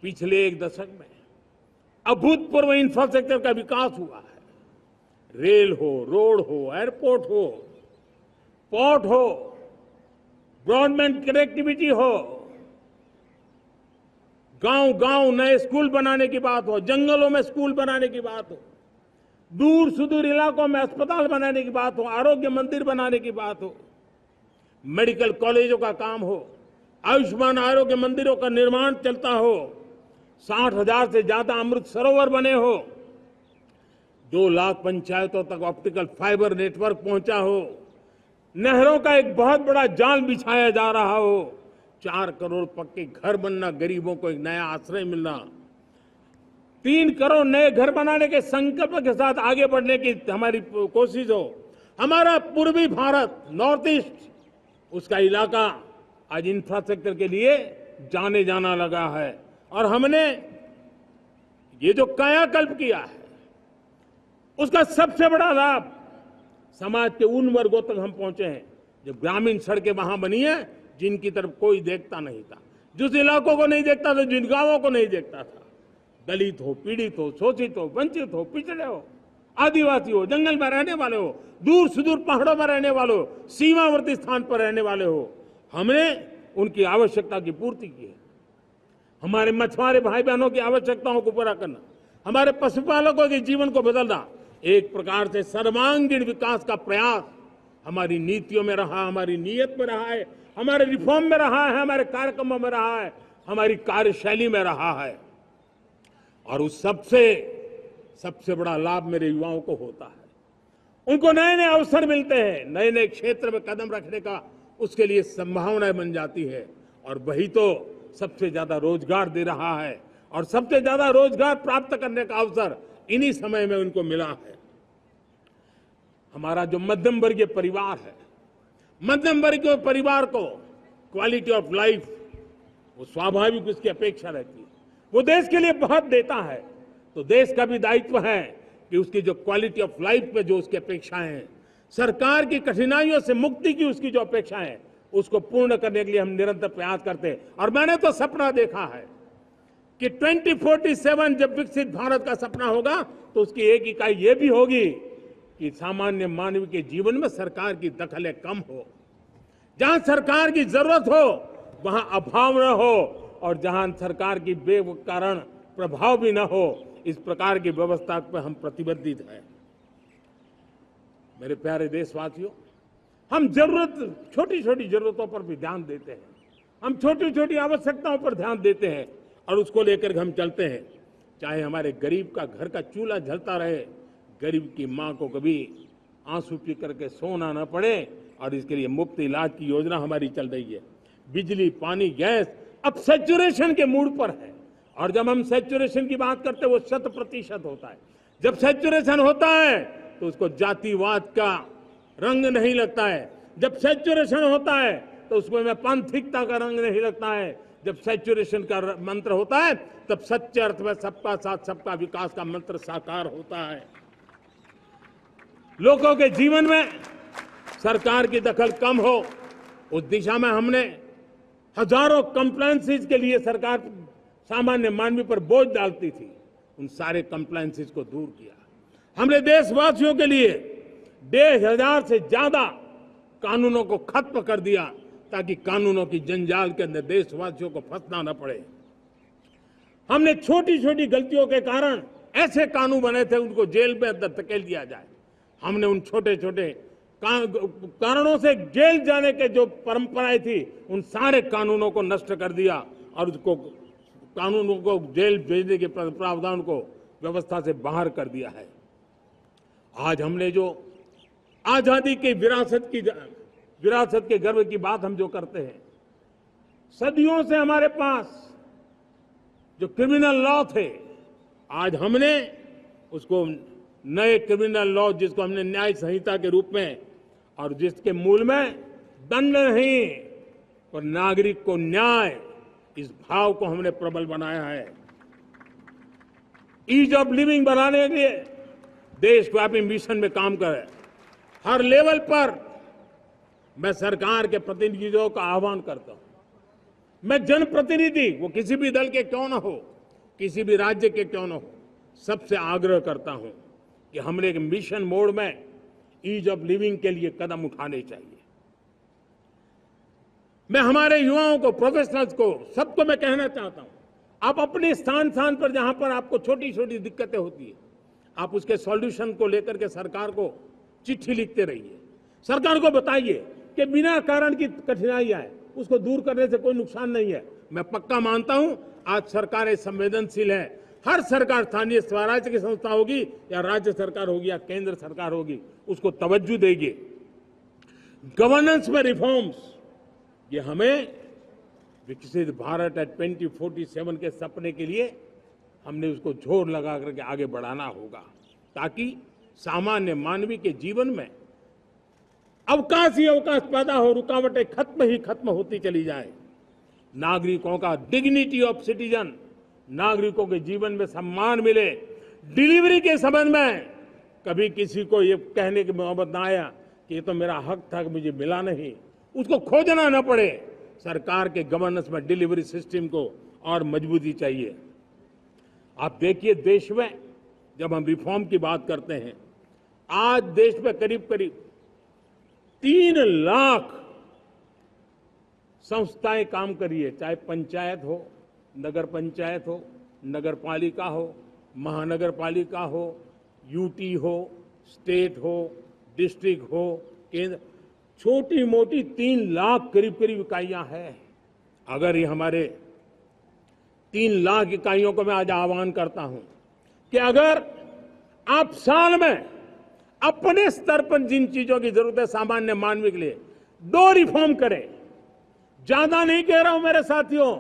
पिछले 1 दशक में अभूतपूर्व इंफ्रास्ट्रक्चर का विकास हुआ है। रेल हो, रोड हो, एयरपोर्ट हो, पोर्ट हो, ब्रॉडबैंड कनेक्टिविटी हो, गांव-गांव नए स्कूल बनाने की बात हो, जंगलों में स्कूल बनाने की बात हो, दूर सुदूर इलाकों में अस्पताल बनाने की बात हो, आरोग्य मंदिर बनाने की बात हो, मेडिकल कॉलेजों का काम हो, आयुष्मान आरोग्य मंदिरों का निर्माण चलता हो, 60,000 से ज्यादा अमृत सरोवर बने हो, 2 लाख पंचायतों तक ऑप्टिकल फाइबर नेटवर्क पहुंचा हो, नहरों का एक बहुत बड़ा जाल बिछाया जा रहा हो, 4 करोड़ पक्के घर बनना, गरीबों को एक नया आश्रय मिलना, 3 करोड़ नए घर बनाने के संकल्प के साथ आगे बढ़ने की हमारी कोशिश हो। हमारा पूर्वी भारत, नॉर्थ ईस्ट, उसका इलाका आज इंफ्रास्ट्रक्चर के लिए जाने जाना लगा है। और हमने ये जो कायाकल्प किया है, उसका सबसे बड़ा लाभ समाज के उन वर्गों तक हम पहुंचे हैं जो ग्रामीण सड़कें वहां बनी है जिनकी तरफ कोई देखता नहीं था, जिस इलाकों को नहीं देखता था, जिन गांवों को नहीं देखता था, दलित हो, पीड़ित हो, शोषित हो, वंचित हो, पिछड़े हो, आदिवासी हो, जंगल में रहने वाले हो, दूर सुदूर पहाड़ों में रहने वाले हो, सीमावर्ती स्थान पर रहने वाले हो, हमने उनकी आवश्यकता की पूर्ति की है। हमारे मछुआरे भाई बहनों की आवश्यकताओं को पूरा करना, हमारे पशुपालकों के जीवन को बदलना, एक प्रकार से सर्वांगीण विकास का प्रयास हमारी नीतियों में रहा, हमारी नीयत में रहा है, हमारे रिफॉर्म में रहा है, हमारे कार्यक्रमों में रहा है, हमारी कार्यशैली में रहा है। और उस सबसे बड़ा लाभ मेरे युवाओं को होता है। उनको नए नए अवसर मिलते हैं, नए नए क्षेत्र में कदम रखने का उसके लिए संभावनाएं बन जाती है, और वही तो सबसे ज्यादा रोजगार दे रहा है। और सबसे ज्यादा रोजगार प्राप्त करने का अवसर इन्हीं समय में उनको मिला है। हमारा जो मध्यम वर्गीय परिवार है, मध्यम वर्गीय परिवार को क्वालिटी ऑफ लाइफ, वो स्वाभाविक उसकी अपेक्षा रहती है। वो देश के लिए बहुत देता है, तो देश का भी दायित्व है कि उसकी जो क्वालिटी ऑफ लाइफ पे जो उसकी अपेक्षाएं हैं, सरकार की कठिनाइयों से मुक्ति की उसकी जो अपेक्षाएं हैं, उसको पूर्ण करने के लिए हम निरंतर प्रयास करते हैं। और मैंने तो सपना देखा है कि 2047 जब विकसित भारत का सपना होगा, तो उसकी एक इकाई ये भी होगी कि सामान्य मानव के जीवन में सरकार की दखलें कम हो, जहां सरकार की जरूरत हो वहां अभाव न हो, और जहां सरकार की बेकारण प्रभाव भी न हो, इस प्रकार की व्यवस्था पर हम प्रतिबद्ध हैं। मेरे प्यारे देशवासियों, हम छोटी छोटी जरूरतों पर भी ध्यान देते हैं, हम छोटी छोटी आवश्यकताओं पर ध्यान देते हैं और उसको लेकर हम चलते हैं। चाहे हमारे गरीब का घर का चूल्हा जलता रहे, गरीब की मां को कभी आंसू पी करके सोना न पड़े, और इसके लिए मुफ्त इलाज की योजना हमारी चल रही है। बिजली, पानी, गैस अब सैचुरेशन के मूड पर है, और जब हम सैचुरेशन की बात करते हैं वो 100% होता है। जब सैचुरेशन होता है तो उसको जातिवाद का रंग नहीं लगता है। जब सैचुरेशन होता है तो उसमें पांथिकता का रंग नहीं लगता है। जब सैचुरेशन का मंत्र होता है तब सच्चे अर्थ में सबका साथ सबका विकास का मंत्र साकार होता है। लोगों के जीवन में सरकार की दखल कम हो, उस दिशा में हमने हजारों कंप्लायंसेस के लिए सरकार सामान्य मानवी पर बोझ डालती थी, उन सारे कंप्लायंसेस को दूर किया। हमने देशवासियों के लिए 1,500 से ज्यादा कानूनों को खत्म कर दिया, ताकि कानूनों की जंजाल के अंदर देशवासियों को फंसना न पड़े। हमने छोटी छोटी गलतियों के कारण ऐसे कानून बने थे, उनको जेल में अंदर धकेल दिया जाए। हमने उन छोटे छोटे कारणों से जेल जाने के जो परंपराएं थी, उन सारे कानूनों को नष्ट कर दिया और उसको कानूनों को जेल भेजने के प्रावधान को व्यवस्था से बाहर कर दिया है। आज हमने जो आजादी की विरासत के गर्व की बात हम जो करते हैं, सदियों से हमारे पास जो क्रिमिनल लॉ थे, आज हमने उसको नए क्रिमिनल लॉ, जिसको हमने न्याय संहिता के रूप में, और जिसके मूल में दंड नहीं पर नागरिक को न्याय, इस भाव को हमने प्रबल बनाया है। ईज ऑफ लिविंग बनाने के लिए देशव्यापी मिशन में काम करे। हर लेवल पर मैं सरकार के प्रतिनिधियों का आह्वान करता हूं। मैं जनप्रतिनिधि, वो किसी भी दल के क्यों न हो, किसी भी राज्य के क्यों न हो, सबसे आग्रह करता हूं कि हमने एक मिशन मोड में ईज ऑफ लिविंग के लिए कदम उठाने चाहिए। मैं हमारे युवाओं को, प्रोफेशनल्स को, सबको मैं कहना चाहता हूं, आप अपने स्थान पर जहां पर आपको छोटी छोटी दिक्कतें होती है, आप उसके सॉल्यूशन को लेकर के सरकार को चिट्ठी लिखते रहिए। सरकार को बताइए कि बिना कारण की कठिनाई आए उसको दूर करने से कोई नुकसान नहीं है। मैं पक्का मानता हूं आज सरकारें संवेदनशील है। हर सरकार, स्थानीय स्वराज्य की संस्था होगी या राज्य सरकार होगी या केंद्र सरकार होगी, उसको तवज्जो देगी। गवर्नेंस में रिफॉर्म्स, ये हमें विकसित भारत 2047 के सपने के लिए हमने उसको जोर लगा करके आगे बढ़ाना होगा, ताकि सामान्य मानवी के जीवन में अवकाश ही अवकाश पैदा हो, रुकावटें खत्म होती चली जाए। नागरिकों का डिग्निटी ऑफ सिटीजन, नागरिकों के जीवन में सम्मान मिले। डिलीवरी के संबंध में कभी किसी को ये कहने की मोहब्बत ना आया कि ये तो मेरा हक था कि मुझे मिला नहीं, उसको खोजना न पड़े। सरकार के गवर्नेंस में डिलीवरी सिस्टम को और मजबूती चाहिए। आप देखिए देश में जब हम रिफॉर्म की बात करते हैं, आज देश में करीब करीब 3 लाख संस्थाएं काम कर रही है, चाहे पंचायत हो, नगर पंचायत हो, नगर पालिका हो, महानगर पालिका हो, यूटी हो, स्टेट हो, डिस्ट्रिक्ट हो, केंद्र, छोटी मोटी 3 लाख करीब करीब इकाइयां हैं। अगर ये हमारे 3 लाख इकाइयों को मैं आज आह्वान करता हूं कि अगर आप साल में अपने स्तर पर जिन चीजों की जरूरत है सामान्य मानव के लिए 2 रिफॉर्म करें, ज्यादा नहीं कह रहा हूं मेरे साथियों,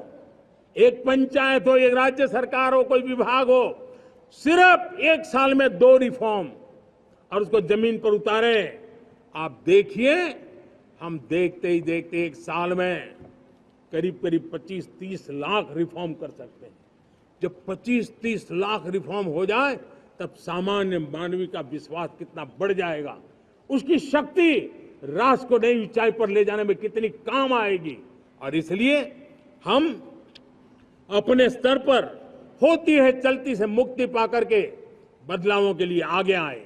एक पंचायत हो, एक राज्य सरकार हो, कोई विभाग हो, सिर्फ 1 साल में 2 रिफॉर्म और उसको जमीन पर उतारें। आप देखिए, हम देखते ही देखते 1 साल में करीब करीब 25-30 लाख रिफॉर्म कर सकते हैं। जब 25-30 लाख रिफॉर्म हो जाए तब सामान्य मानवीय का विश्वास कितना बढ़ जाएगा, उसकी शक्ति राष्ट्र को नई ऊंचाई पर ले जाने में कितनी काम आएगी। और इसलिए हम अपने स्तर पर होती है चलती से मुक्ति पाकर के बदलावों के लिए आगे आए,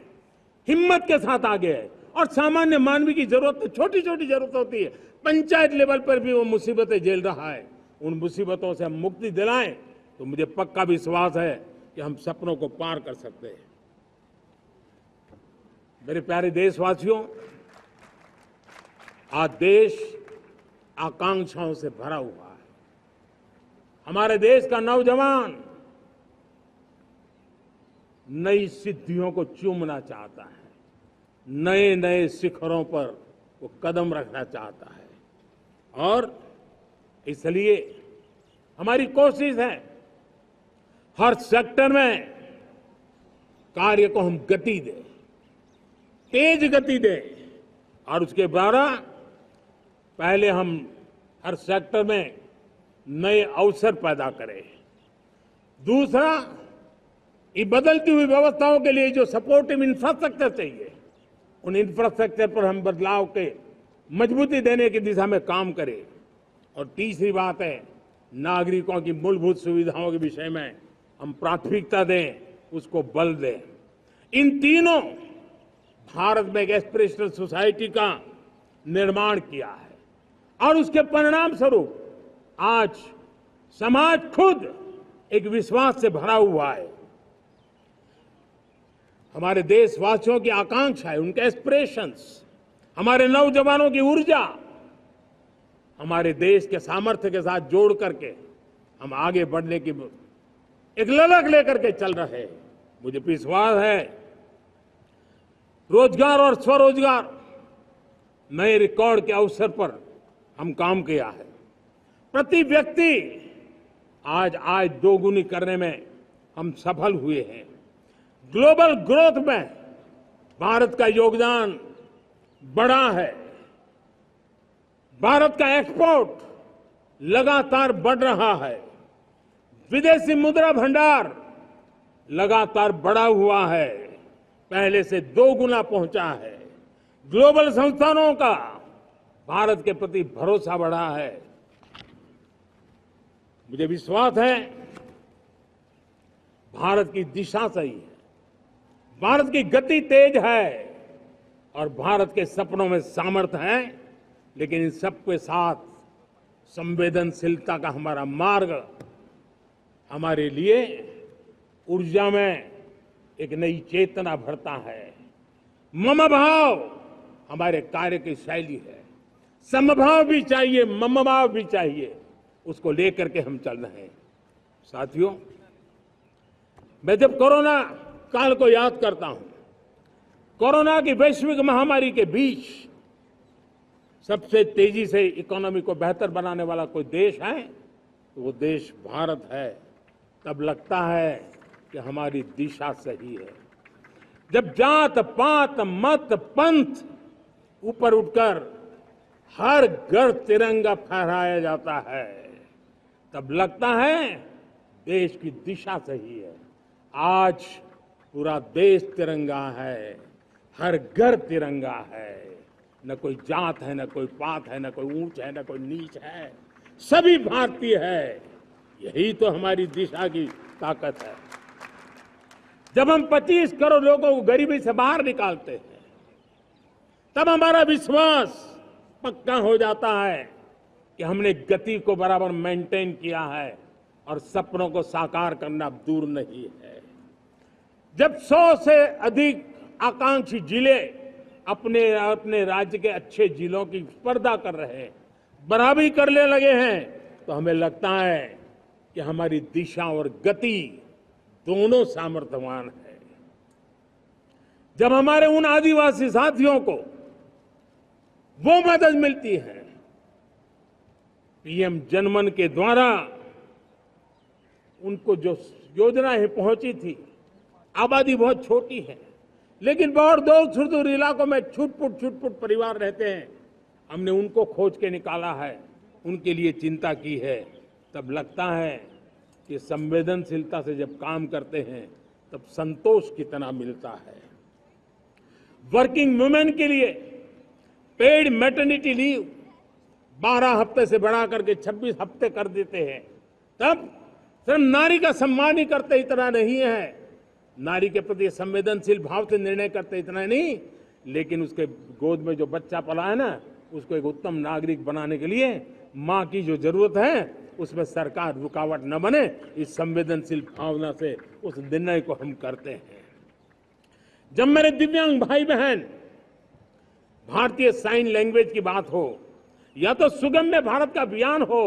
हिम्मत के साथ आगे आए। और सामान्य मानवीय की जरूरत, छोटी छोटी जरूरत होती है, पंचायत लेवल पर भी वो मुसीबतें झेल रहा है, उन मुसीबतों से हम मुक्ति दिलाएं तो मुझे पक्का विश्वास है कि हम सपनों को पार कर सकते हैं। मेरे प्यारे देशवासियों, आज देश आकांक्षाओं से भरा हुआ है। हमारे देश का नौजवान नई सिद्धियों को चूमना चाहता है, नए नए शिखरों पर वो कदम रखना चाहता है। और इसलिए हमारी कोशिश है हर सेक्टर में कार्य को हम गति दें, तेज गति दें, और उसके द्वारा पहले हम हर सेक्टर में नए अवसर पैदा करें। दूसरा, ये बदलती हुई व्यवस्थाओं के लिए जो सपोर्टिव इंफ्रास्ट्रक्चर चाहिए, उन इंफ्रास्ट्रक्चर पर हम बदलाव के मजबूती देने की दिशा में काम करें। और तीसरी बात है, नागरिकों की मूलभूत सुविधाओं के विषय में हम प्राथमिकता दें, उसको बल दें। इन तीनों भारत में एक एस्पिरेशनल सोसाइटी का निर्माण किया है और उसके परिणाम स्वरूप आज समाज खुद एक विश्वास से भरा हुआ है। हमारे देशवासियों की आकांक्षा है, उनके एस्पिरेशंस, हमारे नौजवानों की ऊर्जा, हमारे देश के सामर्थ्य के साथ जोड़ करके हम आगे बढ़ने की एक ललक लेकर के चल रहे हैं। मुझे विश्वास है रोजगार और स्वरोजगार नए रिकॉर्ड के अवसर पर हम काम किया है। प्रति व्यक्ति आज आय दोगुनी करने में हम सफल हुए हैं। ग्लोबल ग्रोथ में भारत का योगदान बड़ा है। भारत का एक्सपोर्ट लगातार बढ़ रहा है। विदेशी मुद्रा भंडार लगातार बढ़ा हुआ है, पहले से 2 गुना पहुंचा है। ग्लोबल संस्थानों का भारत के प्रति भरोसा बढ़ा है। मुझे विश्वास है भारत की दिशा सही है, भारत की गति तेज है और भारत के सपनों में सामर्थ्य है। लेकिन इन सबके साथ संवेदनशीलता का हमारा मार्ग हमारे लिए ऊर्जा में एक नई चेतना भरता है। मम भाव हमारे कार्य की शैली है। समभाव भी चाहिए, मम भाव भी चाहिए, उसको लेकर के हम चल रहे हैं। साथियों, मैं जब कोरोना काल को याद करता हूं, कोरोना की वैश्विक महामारी के बीच सबसे तेजी से इकोनॉमी को बेहतर बनाने वाला कोई देश है तो वो देश भारत है। तब लगता है कि हमारी दिशा सही है। जब जात पात मत पंथ ऊपर उठकर हर घर तिरंगा फहराया जाता है, तब लगता है देश की दिशा सही है। आज पूरा देश तिरंगा है, हर घर तिरंगा है। न कोई जात है, न कोई पात है, न कोई ऊंच है, न कोई नीच है, सभी भारतीय है। यही तो हमारी दिशा की ताकत है। जब हम 25 करोड़ लोगों को गरीबी से बाहर निकालते हैं, तब हमारा विश्वास पक्का हो जाता है कि हमने गति को बराबर मेंटेन किया है और सपनों को साकार करना दूर नहीं है। जब 100 से अधिक आकांक्षी जिले अपने अपने राज्य के अच्छे जिलों की स्पर्धा कर रहे हैं, बराबरी करने लगे हैं, तो हमें लगता है कि हमारी दिशा और गति दोनों सामर्थ्यवान है। जब हमारे उन आदिवासी साथियों को वो मदद मिलती है, पीएम जनमन के द्वारा उनको जो योजनाएं पहुंची थी, आबादी बहुत छोटी है, लेकिन बहुत दूर सुदूर इलाकों में छुटपुट परिवार रहते हैं, हमने उनको खोज के निकाला है, उनके लिए चिंता की है। तब लगता है कि संवेदनशीलता से जब काम करते हैं तब संतोष कितना मिलता है। वर्किंग वुमेन के लिए पेड मैटरनिटी लीव 12 हफ्ते से बढ़ा करके 26 हफ्ते कर देते हैं। तब सिर्फ नारी का सम्मान ही करते इतना नहीं है, नारी के प्रति संवेदनशील भाव से निर्णय करते इतना नहीं, लेकिन उसके गोद में जो बच्चा पला है ना, उसको एक उत्तम नागरिक बनाने के लिए मां की जो जरूरत है उसमें सरकार रुकावट न बने, इस संवेदनशील भावना से उस निर्णय को हम करते हैं। जब मेरे दिव्यांग भाई बहन भारतीय साइन लैंग्वेज की बात हो या तो सुगम्य भारत का अभियान हो,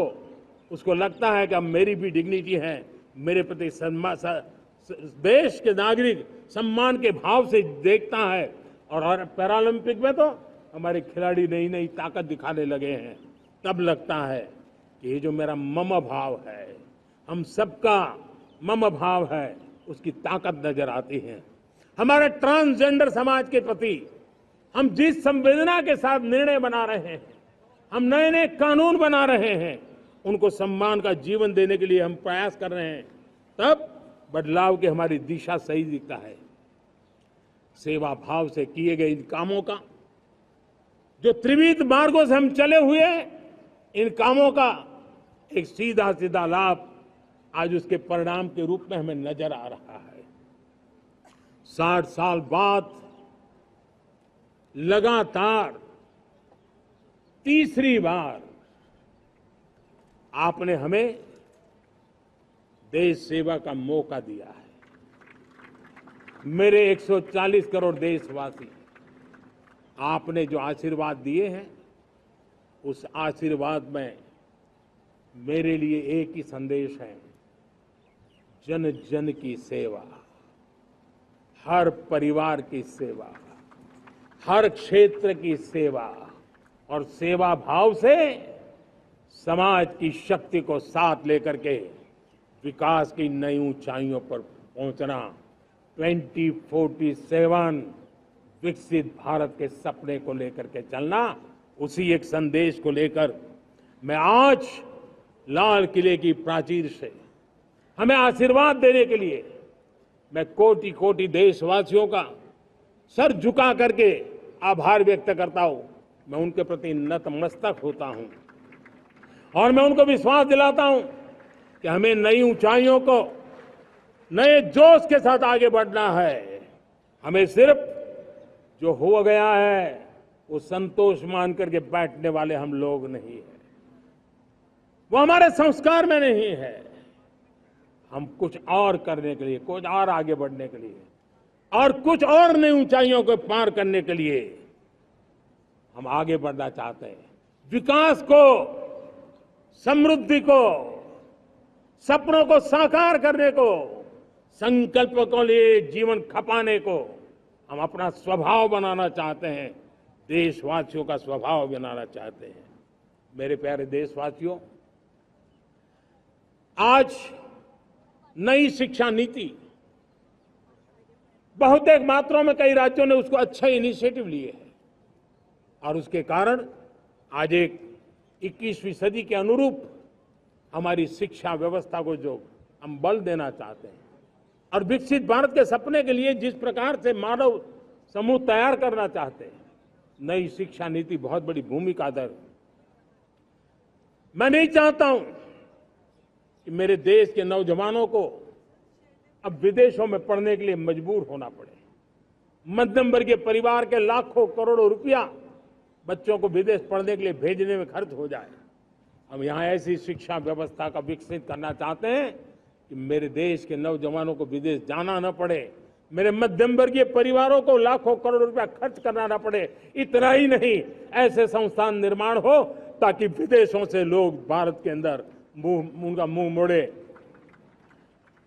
उसको लगता है कि अब मेरी भी डिग्निटी है, मेरे प्रति देश के नागरिक सम्मान के भाव से देखता है। और पैरालंपिक में तो हमारे खिलाड़ी नई नई ताकत दिखाने लगे हैं, तब लगता है कि ये जो मेरा मम भाव है, हम सबका मम भाव है, उसकी ताकत नजर आती है। हमारे ट्रांसजेंडर समाज के प्रति हम जिस संवेदना के साथ निर्णय बना रहे हैं, हम नए नए कानून बना रहे हैं, उनको सम्मान का जीवन देने के लिए हम प्रयास कर रहे हैं, तब बदलाव की हमारी दिशा सही दिखता है। सेवा भाव से किए गए इन कामों का, जो त्रिविध मार्गों से हम चले हुए, इन कामों का एक सीधा सीधा लाभ आज उसके परिणाम के रूप में हमें नजर आ रहा है। 60 साल बाद लगातार तीसरी बार आपने हमें देश सेवा का मौका दिया है। मेरे 140 करोड़ देशवासी, आपने जो आशीर्वाद दिए हैं, उस आशीर्वाद में मेरे लिए एक ही संदेश है, जन जन की सेवा, हर परिवार की सेवा, हर क्षेत्र की सेवा, और सेवा भाव से समाज की शक्ति को साथ लेकर के विकास की नई ऊंचाइयों पर पहुंचना। 2047 विकसित भारत के सपने को लेकर के चलना, उसी एक संदेश को लेकर मैं आज लाल किले की प्राचीर से हमें आशीर्वाद देने के लिए मैं कोटि कोटि देशवासियों का सर झुका करके आभार व्यक्त करता हूं। मैं उनके प्रति नतमस्तक होता हूं और मैं उनको विश्वास दिलाता हूं कि हमें नई ऊंचाइयों को नए जोश के साथ आगे बढ़ना है। हमें सिर्फ जो हो गया है वो संतोष मान करके बैठने वाले हम लोग नहीं है, वो हमारे संस्कार में नहीं है। हम कुछ और करने के लिए, कुछ और आगे बढ़ने के लिए और कुछ और नई ऊंचाइयों को पार करने के लिए हम आगे बढ़ना चाहते हैं। विकास को, समृद्धि को, सपनों को साकार करने को, संकल्प को लिए जीवन खपाने को हम अपना स्वभाव बनाना चाहते हैं, देशवासियों का स्वभाव बनाना चाहते हैं। मेरे प्यारे देशवासियों, आज नई शिक्षा नीति बहुतेक मात्रा में कई राज्यों ने उसको अच्छा इनिशिएटिव लिए है और उसके कारण आज एक 21वीं सदी के अनुरूप हमारी शिक्षा व्यवस्था को जो हम बल देना चाहते हैं और विकसित भारत के सपने के लिए जिस प्रकार से मानव समूह तैयार करना चाहते हैं, नई शिक्षा नीति बहुत बड़ी भूमिका अदा। मैं नहीं चाहता हूं कि मेरे देश के नौजवानों को अब विदेशों में पढ़ने के लिए मजबूर होना पड़े। मध्यम वर्गीय परिवार के लाखों करोड़ों रुपया बच्चों को विदेश पढ़ने के लिए भेजने में खर्च हो जाए। हम यहाँ ऐसी शिक्षा व्यवस्था का विकसित करना चाहते हैं कि मेरे देश के नौजवानों को विदेश जाना न पड़े, मेरे मध्यम वर्गीय परिवारों को लाखों करोड़ रुपया खर्च करना न पड़े। इतना ही नहीं, ऐसे संस्थान निर्माण हो ताकि विदेशों से लोग भारत के अंदर उनका मुंह मोड़े।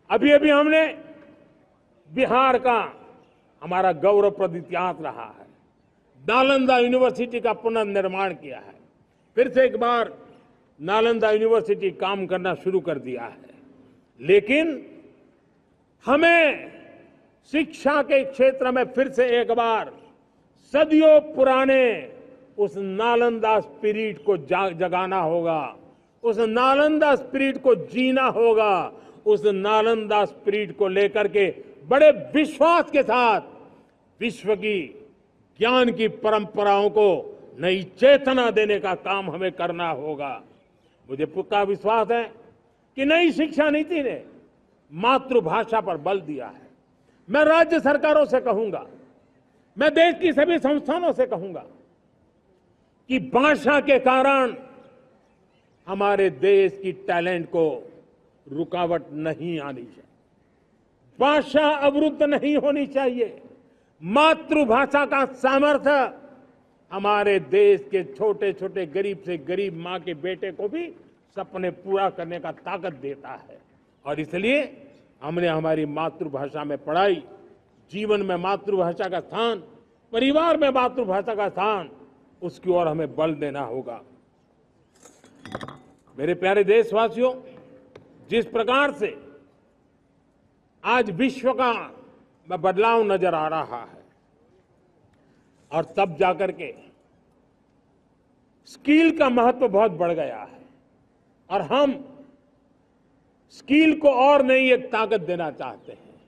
अभी अभी हमने बिहार का हमारा गौरवप्रद इतिहास रहा है, नालंदा यूनिवर्सिटी का पुनर्निर्माण किया है। फिर से एक बार नालंदा यूनिवर्सिटी काम करना शुरू कर दिया है। लेकिन हमें शिक्षा के क्षेत्र में फिर से एक बार सदियों पुराने उस नालंदा स्पिरिट को जगाना होगा, उस नालंदा स्पिरिट को जीना होगा, उस नालंदा स्पिरिट को लेकर के बड़े विश्वास के साथ विश्व की ज्ञान की परंपराओं को नई चेतना देने का काम हमें करना होगा। मुझे पक्का विश्वास है कि नई शिक्षा नीति ने मातृभाषा पर बल दिया है। मैं राज्य सरकारों से कहूंगा, मैं देश की सभी संस्थानों से कहूंगा कि भाषा के कारण हमारे देश की टैलेंट को रुकावट नहीं आनी चाहिए, भाषा अवरुद्ध नहीं होनी चाहिए। मातृभाषा का सामर्थ्य हमारे देश के छोटे छोटे गरीब से गरीब मां के बेटे को भी सपने पूरा करने का ताकत देता है। और इसलिए हमने हमारी मातृभाषा में पढ़ाई, जीवन में मातृभाषा का स्थान, परिवार में मातृभाषा का स्थान, उसकी ओर हमें बल देना होगा। मेरे प्यारे देशवासियों, जिस प्रकार से आज विश्व का बदलाव नजर आ रहा है और तब जाकर के स्किल का महत्व बहुत बढ़ गया है और हम स्किल को और नई एक ताकत देना चाहते हैं।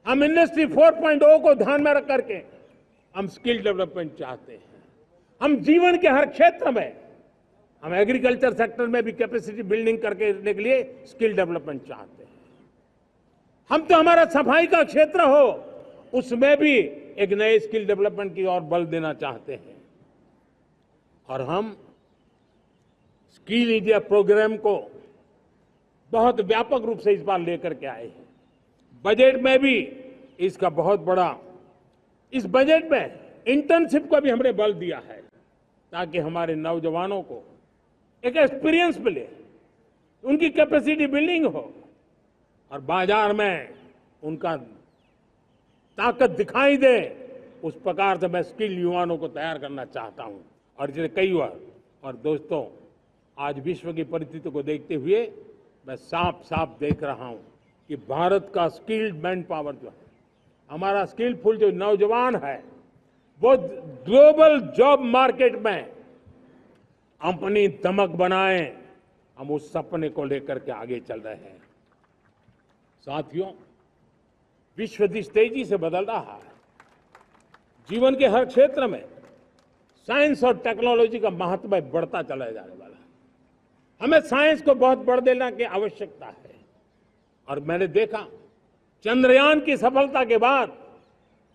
हम इंडस्ट्री 4.0 को ध्यान में रख करके हम स्किल डेवलपमेंट चाहते हैं। हम जीवन के हर क्षेत्र में, हम एग्रीकल्चर सेक्टर में भी कैपेसिटी बिल्डिंग करने के लिए स्किल डेवलपमेंट चाहते हैं। हम तो हमारा सफाई का क्षेत्र हो, उसमें भी एक नए स्किल डेवलपमेंट की ओर बल देना चाहते हैं। और हम स्किल इंडिया प्रोग्राम को बहुत व्यापक रूप से इस बार लेकर के आए हैं। बजट में भी इसका बहुत बड़ा, इस बजट में इंटर्नशिप को भी हमने बल दिया है ताकि हमारे नौजवानों को एक एक्सपीरियंस मिले, उनकी कैपेसिटी बिल्डिंग हो और बाजार में उनका ताकत दिखाई दे। उस प्रकार से मैं स्किल युवाओं को तैयार करना चाहता हूं। और इसलिए कई बार, और दोस्तों, आज विश्व की परिस्थिति को देखते हुए मैं साफ साफ देख रहा हूं कि भारत का स्किल्ड मैन पावर जो है, हमारा स्किलफुल जो नौजवान है, वो ग्लोबल जॉब मार्केट में अपनी दमक बनाए। हम उस सपने को लेकर के आगे चल रहे हैं। साथियों, विश्व जिस तेजी से बदल रहा है, जीवन के हर क्षेत्र में साइंस और टेक्नोलॉजी का महत्व बढ़ता चला जाने वाला है। हमें साइंस को बहुत बढ़ देने की आवश्यकता है। और मैंने देखा, चंद्रयान की सफलता के बाद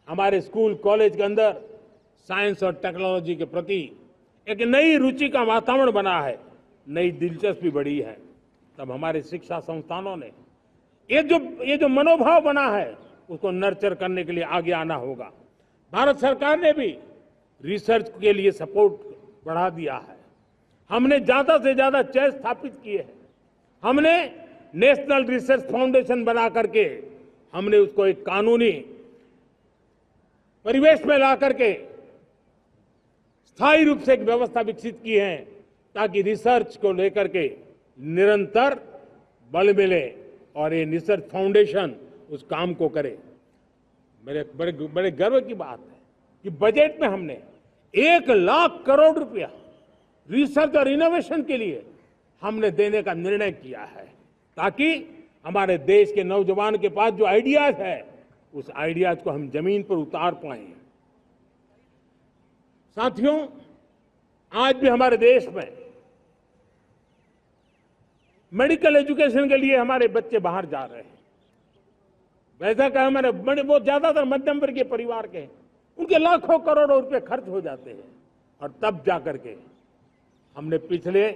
हमारे स्कूल कॉलेज के अंदर साइंस और टेक्नोलॉजी के प्रति एक नई रुचि का वातावरण बना है, नई दिलचस्पी बढ़ी है। तब हमारे शिक्षा संस्थानों ने ये जो मनोभाव बना है, उसको नर्चर करने के लिए आगे आना होगा। भारत सरकार ने भी रिसर्च के लिए सपोर्ट बढ़ा दिया है। हमने ज्यादा से ज्यादा चेयर स्थापित किए हैं। हमने नेशनल रिसर्च फाउंडेशन बना करके हमने उसको एक कानूनी परिवेश में ला करके स्थायी रूप से एक व्यवस्था विकसित की है ताकि रिसर्च को लेकर के निरंतर बल मिले और ये रिसर्च फाउंडेशन उस काम को करे। मेरे बड़े गर्व की बात है कि बजट में हमने 1 लाख करोड़ रुपया रिसर्च और इनोवेशन के लिए हमने देने का निर्णय किया है ताकि हमारे देश के नौजवान के पास जो आइडियाज है, उस आइडियाज को हम जमीन पर उतार पाए। साथियों, आज भी हमारे देश में मेडिकल एजुकेशन के लिए हमारे बच्चे बाहर जा रहे हैं। वैसा कहा मैंने, बड़े बहुत ज्यादातर मध्यम वर्गीय परिवार के, उनके लाखों करोड़ों रुपए खर्च हो जाते हैं। और तब जाकर के हमने पिछले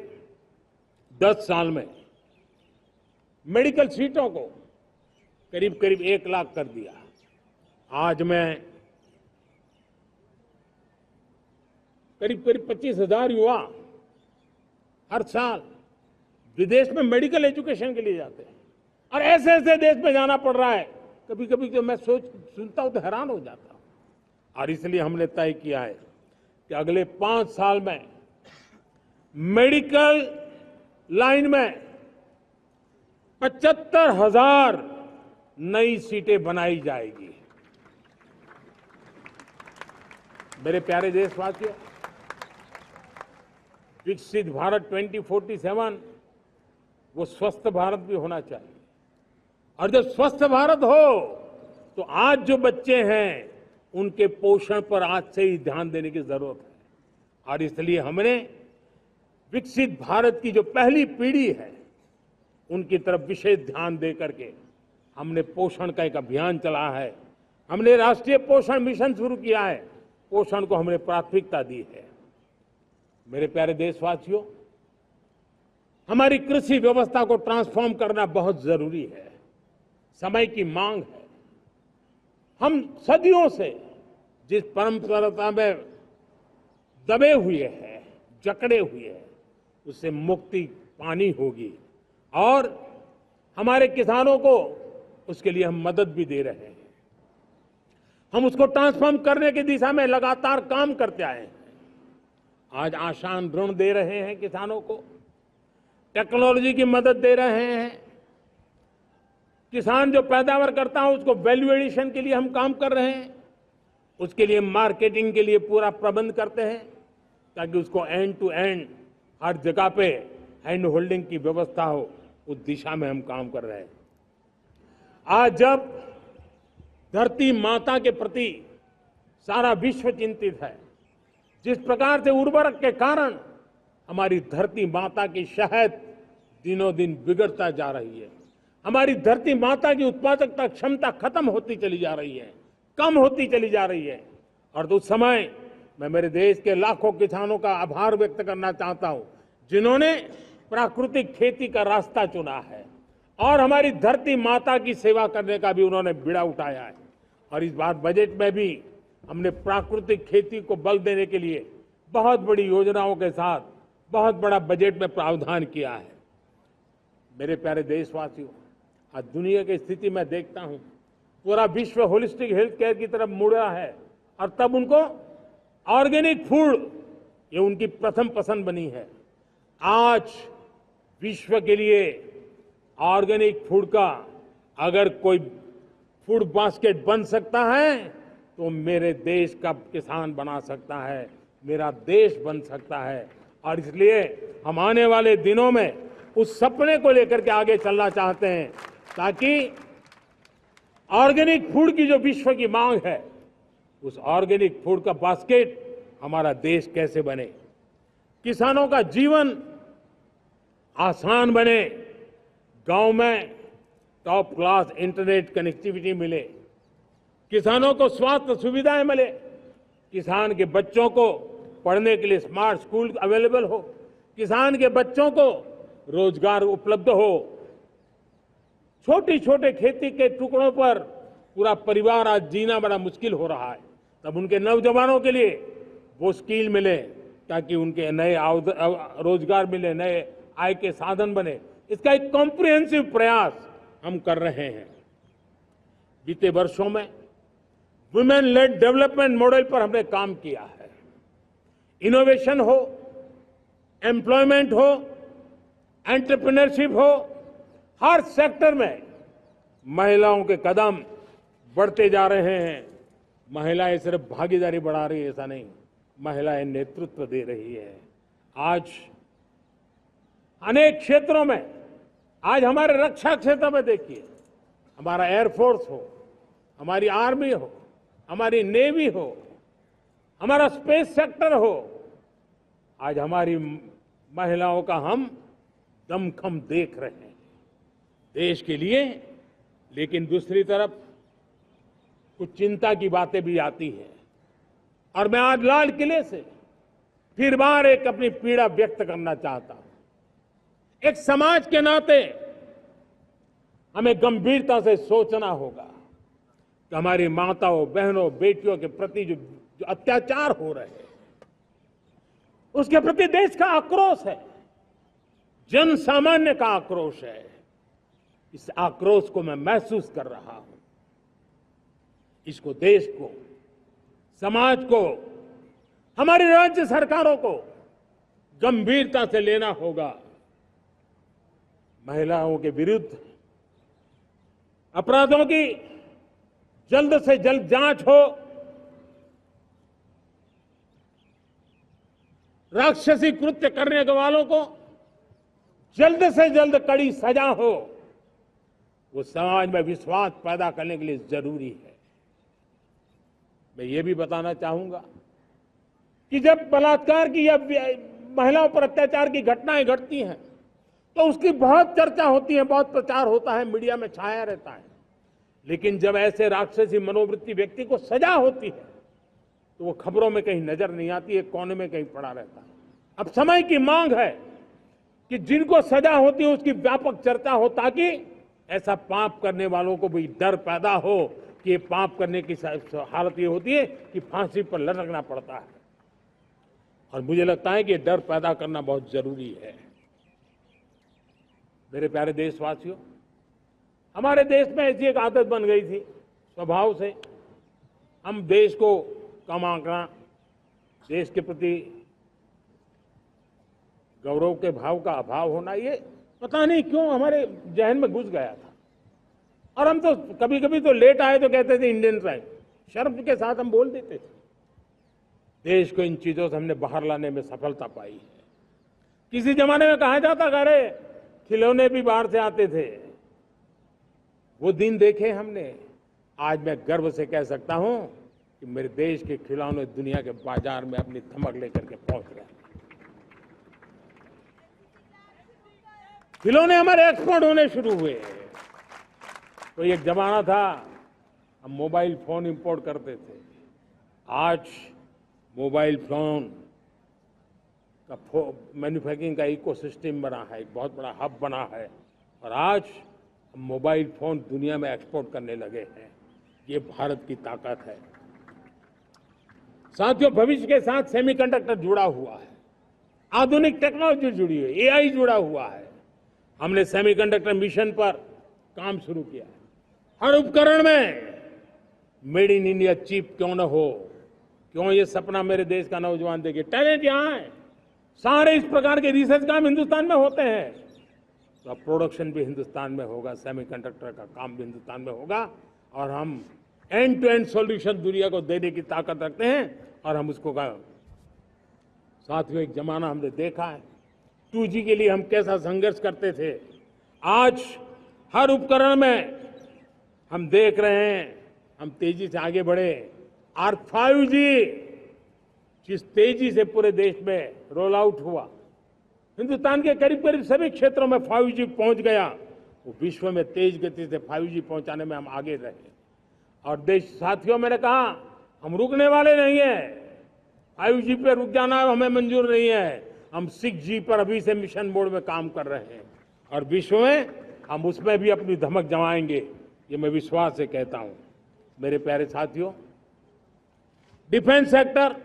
10 साल में मेडिकल सीटों को करीब करीब 1 लाख कर दिया। आज मैं करीब करीब 25,000 युवा हर साल विदेश में मेडिकल एजुकेशन के लिए जाते हैं। और ऐसे ऐसे देश में जाना पड़ रहा है, कभी कभी तो मैं सुनता हूं तो हैरान हो जाता हूं। और इसलिए हमने तय किया है कि अगले 5 साल में मेडिकल लाइन में 75,000 नई सीटें बनाई जाएगी। मेरे प्यारे देशवासियों, विकसित भारत 2047 वो स्वस्थ भारत भी होना चाहिए। और जब स्वस्थ भारत हो तो आज जो बच्चे हैं उनके पोषण पर आज से ही ध्यान देने की जरूरत है। और इसलिए हमने विकसित भारत की जो पहली पीढ़ी है उनकी तरफ विशेष ध्यान दे करके हमने पोषण का एक अभियान चला है। हमने राष्ट्रीय पोषण मिशन शुरू किया है। पोषण को हमने प्राथमिकता दी है। मेरे प्यारे देशवासियों, हमारी कृषि व्यवस्था को ट्रांसफॉर्म करना बहुत जरूरी है, समय की मांग है। हम सदियों से जिस परंपरा में दबे हुए हैं, जकड़े हुए हैं, उससे मुक्ति पानी होगी। और हमारे किसानों को उसके लिए हम मदद भी दे रहे हैं। हम उसको ट्रांसफॉर्म करने की दिशा में लगातार काम करते आए हैं। आज आसान ऋण दे रहे हैं किसानों को, टेक्नोलॉजी की मदद दे रहे हैं। किसान जो पैदावार करता है उसको वैल्यू एडिशन के लिए हम काम कर रहे हैं। उसके लिए मार्केटिंग के लिए पूरा प्रबंध करते हैं ताकि उसको एंड टू एंड हर जगह पे हैंड होल्डिंग की व्यवस्था हो। उस दिशा में हम काम कर रहे हैं। आज जब धरती माता के प्रति सारा विश्व चिंतित है, जिस प्रकार से उर्वरक के कारण हमारी धरती माता की शहद दिनों दिन बिगड़ता जा रही है, हमारी धरती माता की उत्पादकता क्षमता खत्म होती चली जा रही है, कम होती चली जा रही है। और उस समय मैं मेरे देश के लाखों किसानों का आभार व्यक्त करना चाहता हूं जिन्होंने प्राकृतिक खेती का रास्ता चुना है और हमारी धरती माता की सेवा करने का भी उन्होंने बीड़ा उठाया है। और इस बार बजट में भी हमने प्राकृतिक खेती को बल देने के लिए बहुत बड़ी योजनाओं के साथ बहुत बड़ा बजट में प्रावधान किया है। मेरे प्यारे देशवासियों, आज दुनिया की स्थिति में देखता हूं, पूरा विश्व होलिस्टिक हेल्थ केयर की तरफ मुड़ रहा है। और तब उनको ऑर्गेनिक फूड ये उनकी प्रथम पसंद बनी है। आज विश्व के लिए ऑर्गेनिक फूड का अगर कोई फूड बास्केट बन सकता है तो मेरे देश का किसान बना सकता है, मेरा देश बन सकता है। और इसलिए हम आने वाले दिनों में उस सपने को लेकर के आगे चलना चाहते हैं ताकि ऑर्गेनिक फूड की जो विश्व की मांग है, उस ऑर्गेनिक फूड का बास्केट हमारा देश कैसे बने, किसानों का जीवन आसान बने, गांव में टॉप क्लास इंटरनेट कनेक्टिविटी मिले, किसानों को स्वास्थ्य सुविधाएं मिले, किसान के बच्चों को पढ़ने के लिए स्मार्ट स्कूल अवेलेबल हो, किसान के बच्चों को रोजगार उपलब्ध हो। छोटी छोटे खेती के टुकड़ों पर पूरा परिवार आज जीना बड़ा मुश्किल हो रहा है, तब उनके नौजवानों के लिए वो स्किल मिले ताकि उनके नए रोजगार मिले, नए आय के साधन बने। इसका एक कॉम्प्रिहेंसिव प्रयास हम कर रहे हैं। बीते वर्षों में वुमेन लेड डेवलपमेंट मॉडल पर हमने काम किया है। इनोवेशन हो, एम्प्लॉयमेंट हो, एंटरप्रेन्योरशिप हो, हर सेक्टर में महिलाओं के कदम बढ़ते जा रहे हैं। महिलाएं सिर्फ भागीदारी बढ़ा रही है ऐसा नहीं, महिलाएं नेतृत्व दे रही है। आज अनेक क्षेत्रों में, आज हमारे रक्षा क्षेत्र में देखिए, हमारा एयरफोर्स हो, हमारी आर्मी हो, हमारी नेवी हो, हमारा स्पेस सेक्टर हो, आज हमारी महिलाओं का हम दमखम देख रहे हैं देश के लिए। लेकिन दूसरी तरफ कुछ चिंता की बातें भी आती हैं। और मैं आज लाल किले से फिर बार एक अपनी पीड़ा व्यक्त करना चाहता हूं। एक समाज के नाते हमें गंभीरता से सोचना होगा कि हमारी माताओं, बहनों, बेटियों के प्रति जो अत्याचार हो रहे हैं, उसके प्रति देश का आक्रोश है, जन सामान्य का आक्रोश है। इस आक्रोश को मैं महसूस कर रहा हूं। इसको देश को, समाज को, हमारी राज्य सरकारों को गंभीरता से लेना होगा। महिलाओं के विरुद्ध अपराधों की जल्द से जल्द जांच हो, राक्षसी कृत्य करने वालों को जल्द से जल्द कड़ी सजा हो, वो समाज में विश्वास पैदा करने के लिए जरूरी है। मैं ये भी बताना चाहूंगा कि जब बलात्कार की या महिलाओं पर अत्याचार की घटनाएं घटती हैं तो उसकी बहुत चर्चा होती है, बहुत प्रचार होता है, मीडिया में छाया रहता है। लेकिन जब ऐसे राक्षसी मनोवृत्ति व्यक्ति को सजा होती है तो वो खबरों में कहीं नजर नहीं आती है, कोने में कहीं पड़ा रहता है। अब समय की मांग है कि जिनको सजा होती है उसकी व्यापक चर्चा हो, ताकि ऐसा पाप करने वालों को भी डर पैदा हो कि ये पाप करने की हालत ये होती है कि फांसी पर लटकना पड़ता है। और मुझे लगता है कि ये डर पैदा करना बहुत जरूरी है। मेरे प्यारे देशवासियों, हमारे देश में ऐसी एक आदत बन गई थी स्वभाव से, हम देश को कम आंकना, देश के प्रति गौरव के भाव का अभाव होना, ये पता नहीं क्यों हमारे जहन में घुस गया था। और हम तो कभी कभी तो लेट आए तो कहते थे इंडियन ट्राइब, शर्म के साथ हम बोल देते थे। देश को इन चीजों से हमने बाहर लाने में सफलता पाई है। किसी जमाने में कहा जाता था अरे खिलौने भी बाहर से आते थे, वो दिन देखे हमने। आज मैं गर्व से कह सकता हूं कि मेरे देश के खिलौने दुनिया के बाजार में अपनी धमक लेकर के पहुंच गए। खिलौने हमारे एक्सपोर्ट होने शुरू हुए। तो एक जमाना था हम मोबाइल फोन इंपोर्ट करते थे, आज मोबाइल फोन का मैन्युफैक्चरिंग का इकोसिस्टम बना है, एक बहुत बड़ा हब बना है, और आज हम मोबाइल फोन दुनिया में एक्सपोर्ट करने लगे हैं। ये भारत की ताकत है। साथियों, भविष्य के साथ सेमीकंडक्टर जुड़ा हुआ है, आधुनिक टेक्नोलॉजी जुड़ी है, एआई जुड़ा हुआ है। हमने सेमीकंडक्टर मिशन पर काम शुरू किया है। हर उपकरण में मेड इन इंडिया चिप क्यों न हो, क्यों ये सपना मेरे देश का नौजवान देखे। टैलेंट यहाँ है, सारे इस प्रकार के रिसर्च काम हिंदुस्तान में होते हैं, तो अब प्रोडक्शन भी हिंदुस्तान में होगा, सेमीकंडक्टर का काम भी हिंदुस्तान में होगा, और हम एंड टू एंड सॉल्यूशन दुनिया को देने की ताकत रखते हैं, और हम उसको साथियों, एक जमाना हमने देखा है 2G के लिए हम कैसा संघर्ष करते थे। आज हर उपकरण में हम देख रहे हैं, हम तेजी से आगे बढ़े। और 5G जिस तेजी से पूरे देश में रोल आउट हुआ, हिंदुस्तान के करीब करीब सभी क्षेत्रों में 5G पहुंच गया। वो विश्व में तेज गति से 5G पहुंचाने में हम आगे रहे। और देश साथियों, मैंने कहा हम रुकने वाले नहीं हैं। 5G पे रुक जाना हमें मंजूर नहीं है। हम 6G पर अभी से मिशन मोड में काम कर रहे हैं, और विश्व में हम उसमें भी अपनी धमक जमाएंगे, ये मैं विश्वास से कहता हूं। मेरे प्यारे साथियों, डिफेंस सेक्टर,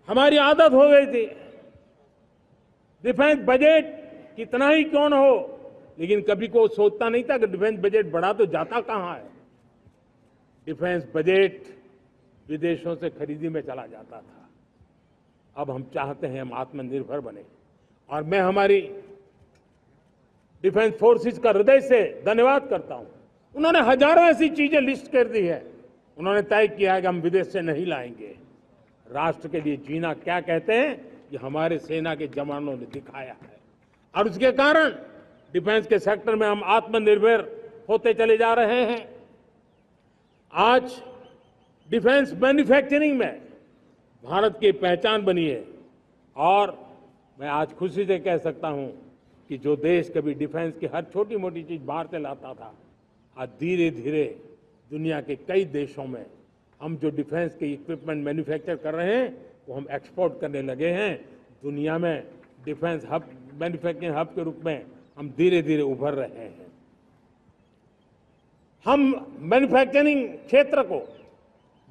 हमारी आदत हो गई थी डिफेंस बजट कितना ही क्यों न हो, लेकिन कभी कोई सोचता नहीं था कि डिफेंस बजट बढ़ा तो जाता कहां है। डिफेंस बजट विदेशों से खरीदी में चला जाता था। अब हम चाहते हैं हम आत्मनिर्भर बने, और मैं हमारी डिफेंस फोर्सेस का हृदय से धन्यवाद करता हूं। उन्होंने हजारों ऐसी चीजें लिस्ट कर दी है। उन्होंने तय किया है कि हम विदेश से नहीं लाएंगे। राष्ट्र के लिए जीना क्या कहते हैं, ये हमारे सेना के जवानों ने दिखाया है, और उसके कारण डिफेंस के सेक्टर में हम आत्मनिर्भर होते चले जा रहे हैं। आज डिफेंस मैन्युफैक्चरिंग में भारत की पहचान बनी है, और मैं आज खुशी से कह सकता हूं कि जो देश कभी डिफेंस की हर छोटी मोटी चीज बाहर से लाता था, आज धीरे धीरे दुनिया के कई देशों में हम जो डिफेंस के इक्विपमेंट मैन्युफैक्चर कर रहे हैं वो हम एक्सपोर्ट करने लगे हैं। दुनिया में डिफेंस हब, मैन्युफैक्चरिंग हब के रूप में हम धीरे धीरे उभर रहे हैं। हम मैन्युफैक्चरिंग क्षेत्र को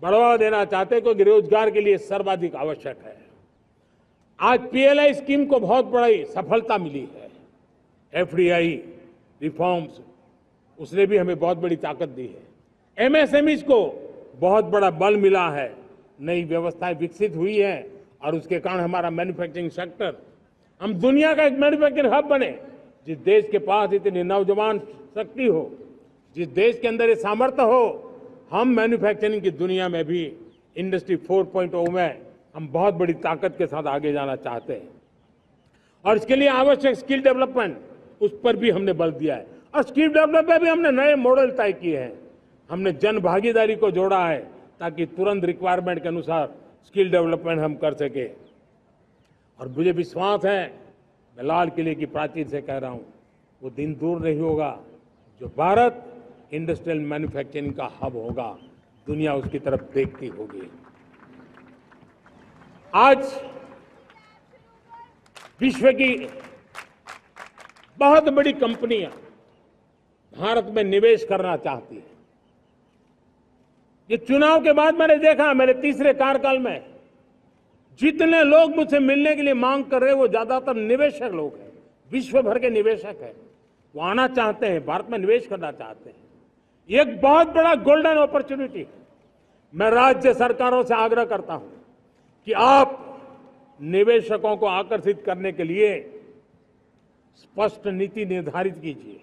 बढ़ावा देना चाहते हैं क्योंकि रोजगार के लिए सर्वाधिक आवश्यक है। आज पीएलआई स्कीम को बहुत बड़ी सफलता मिली है। एफडीआई रिफॉर्म्स, उसने भी हमें बहुत बड़ी ताकत दी है। एमएसएमईज को बहुत बड़ा बल मिला है, नई व्यवस्थाएं विकसित हुई है और उसके कारण हमारा मैन्युफैक्चरिंग सेक्टर, हम दुनिया का एक मैन्युफैक्चरिंग हब बने। जिस देश के पास इतनी नौजवान शक्ति हो, जिस देश के अंदर ये सामर्थ्य हो, हम मैन्युफैक्चरिंग की दुनिया में भी इंडस्ट्री 4.0 में हम बहुत बड़ी ताकत के साथ आगे जाना चाहते हैं। और इसके लिए आवश्यक स्किल डेवलपमेंट, उस पर भी हमने बल दिया है। और स्किल डेवलपमेंट में भी हमने नए मॉडल तय किए हैं। हमने जन भागीदारी को जोड़ा है ताकि तुरंत रिक्वायरमेंट के अनुसार स्किल डेवलपमेंट हम कर सके। और मुझे विश्वास है, मैं लाल किले की प्राचीर से कह रहा हूं, वो दिन दूर नहीं होगा जो भारत इंडस्ट्रियल मैन्युफैक्चरिंग का हब होगा। दुनिया उसकी तरफ देखती होगी। आज विश्व की बहुत बड़ी कंपनियां भारत में निवेश करना चाहती हैं। ये चुनाव के बाद मैंने देखा, मेरे तीसरे कार्यकाल में जितने लोग मुझसे मिलने के लिए मांग कर रहे हैं वो ज्यादातर निवेशक लोग हैं, विश्व भर के निवेशक हैं। वो आना चाहते हैं, भारत में निवेश करना चाहते हैं। ये एक बहुत बड़ा गोल्डन अपॉर्चुनिटी है। मैं राज्य सरकारों से आग्रह करता हूं कि आप निवेशकों को आकर्षित करने के लिए स्पष्ट नीति निर्धारित कीजिए,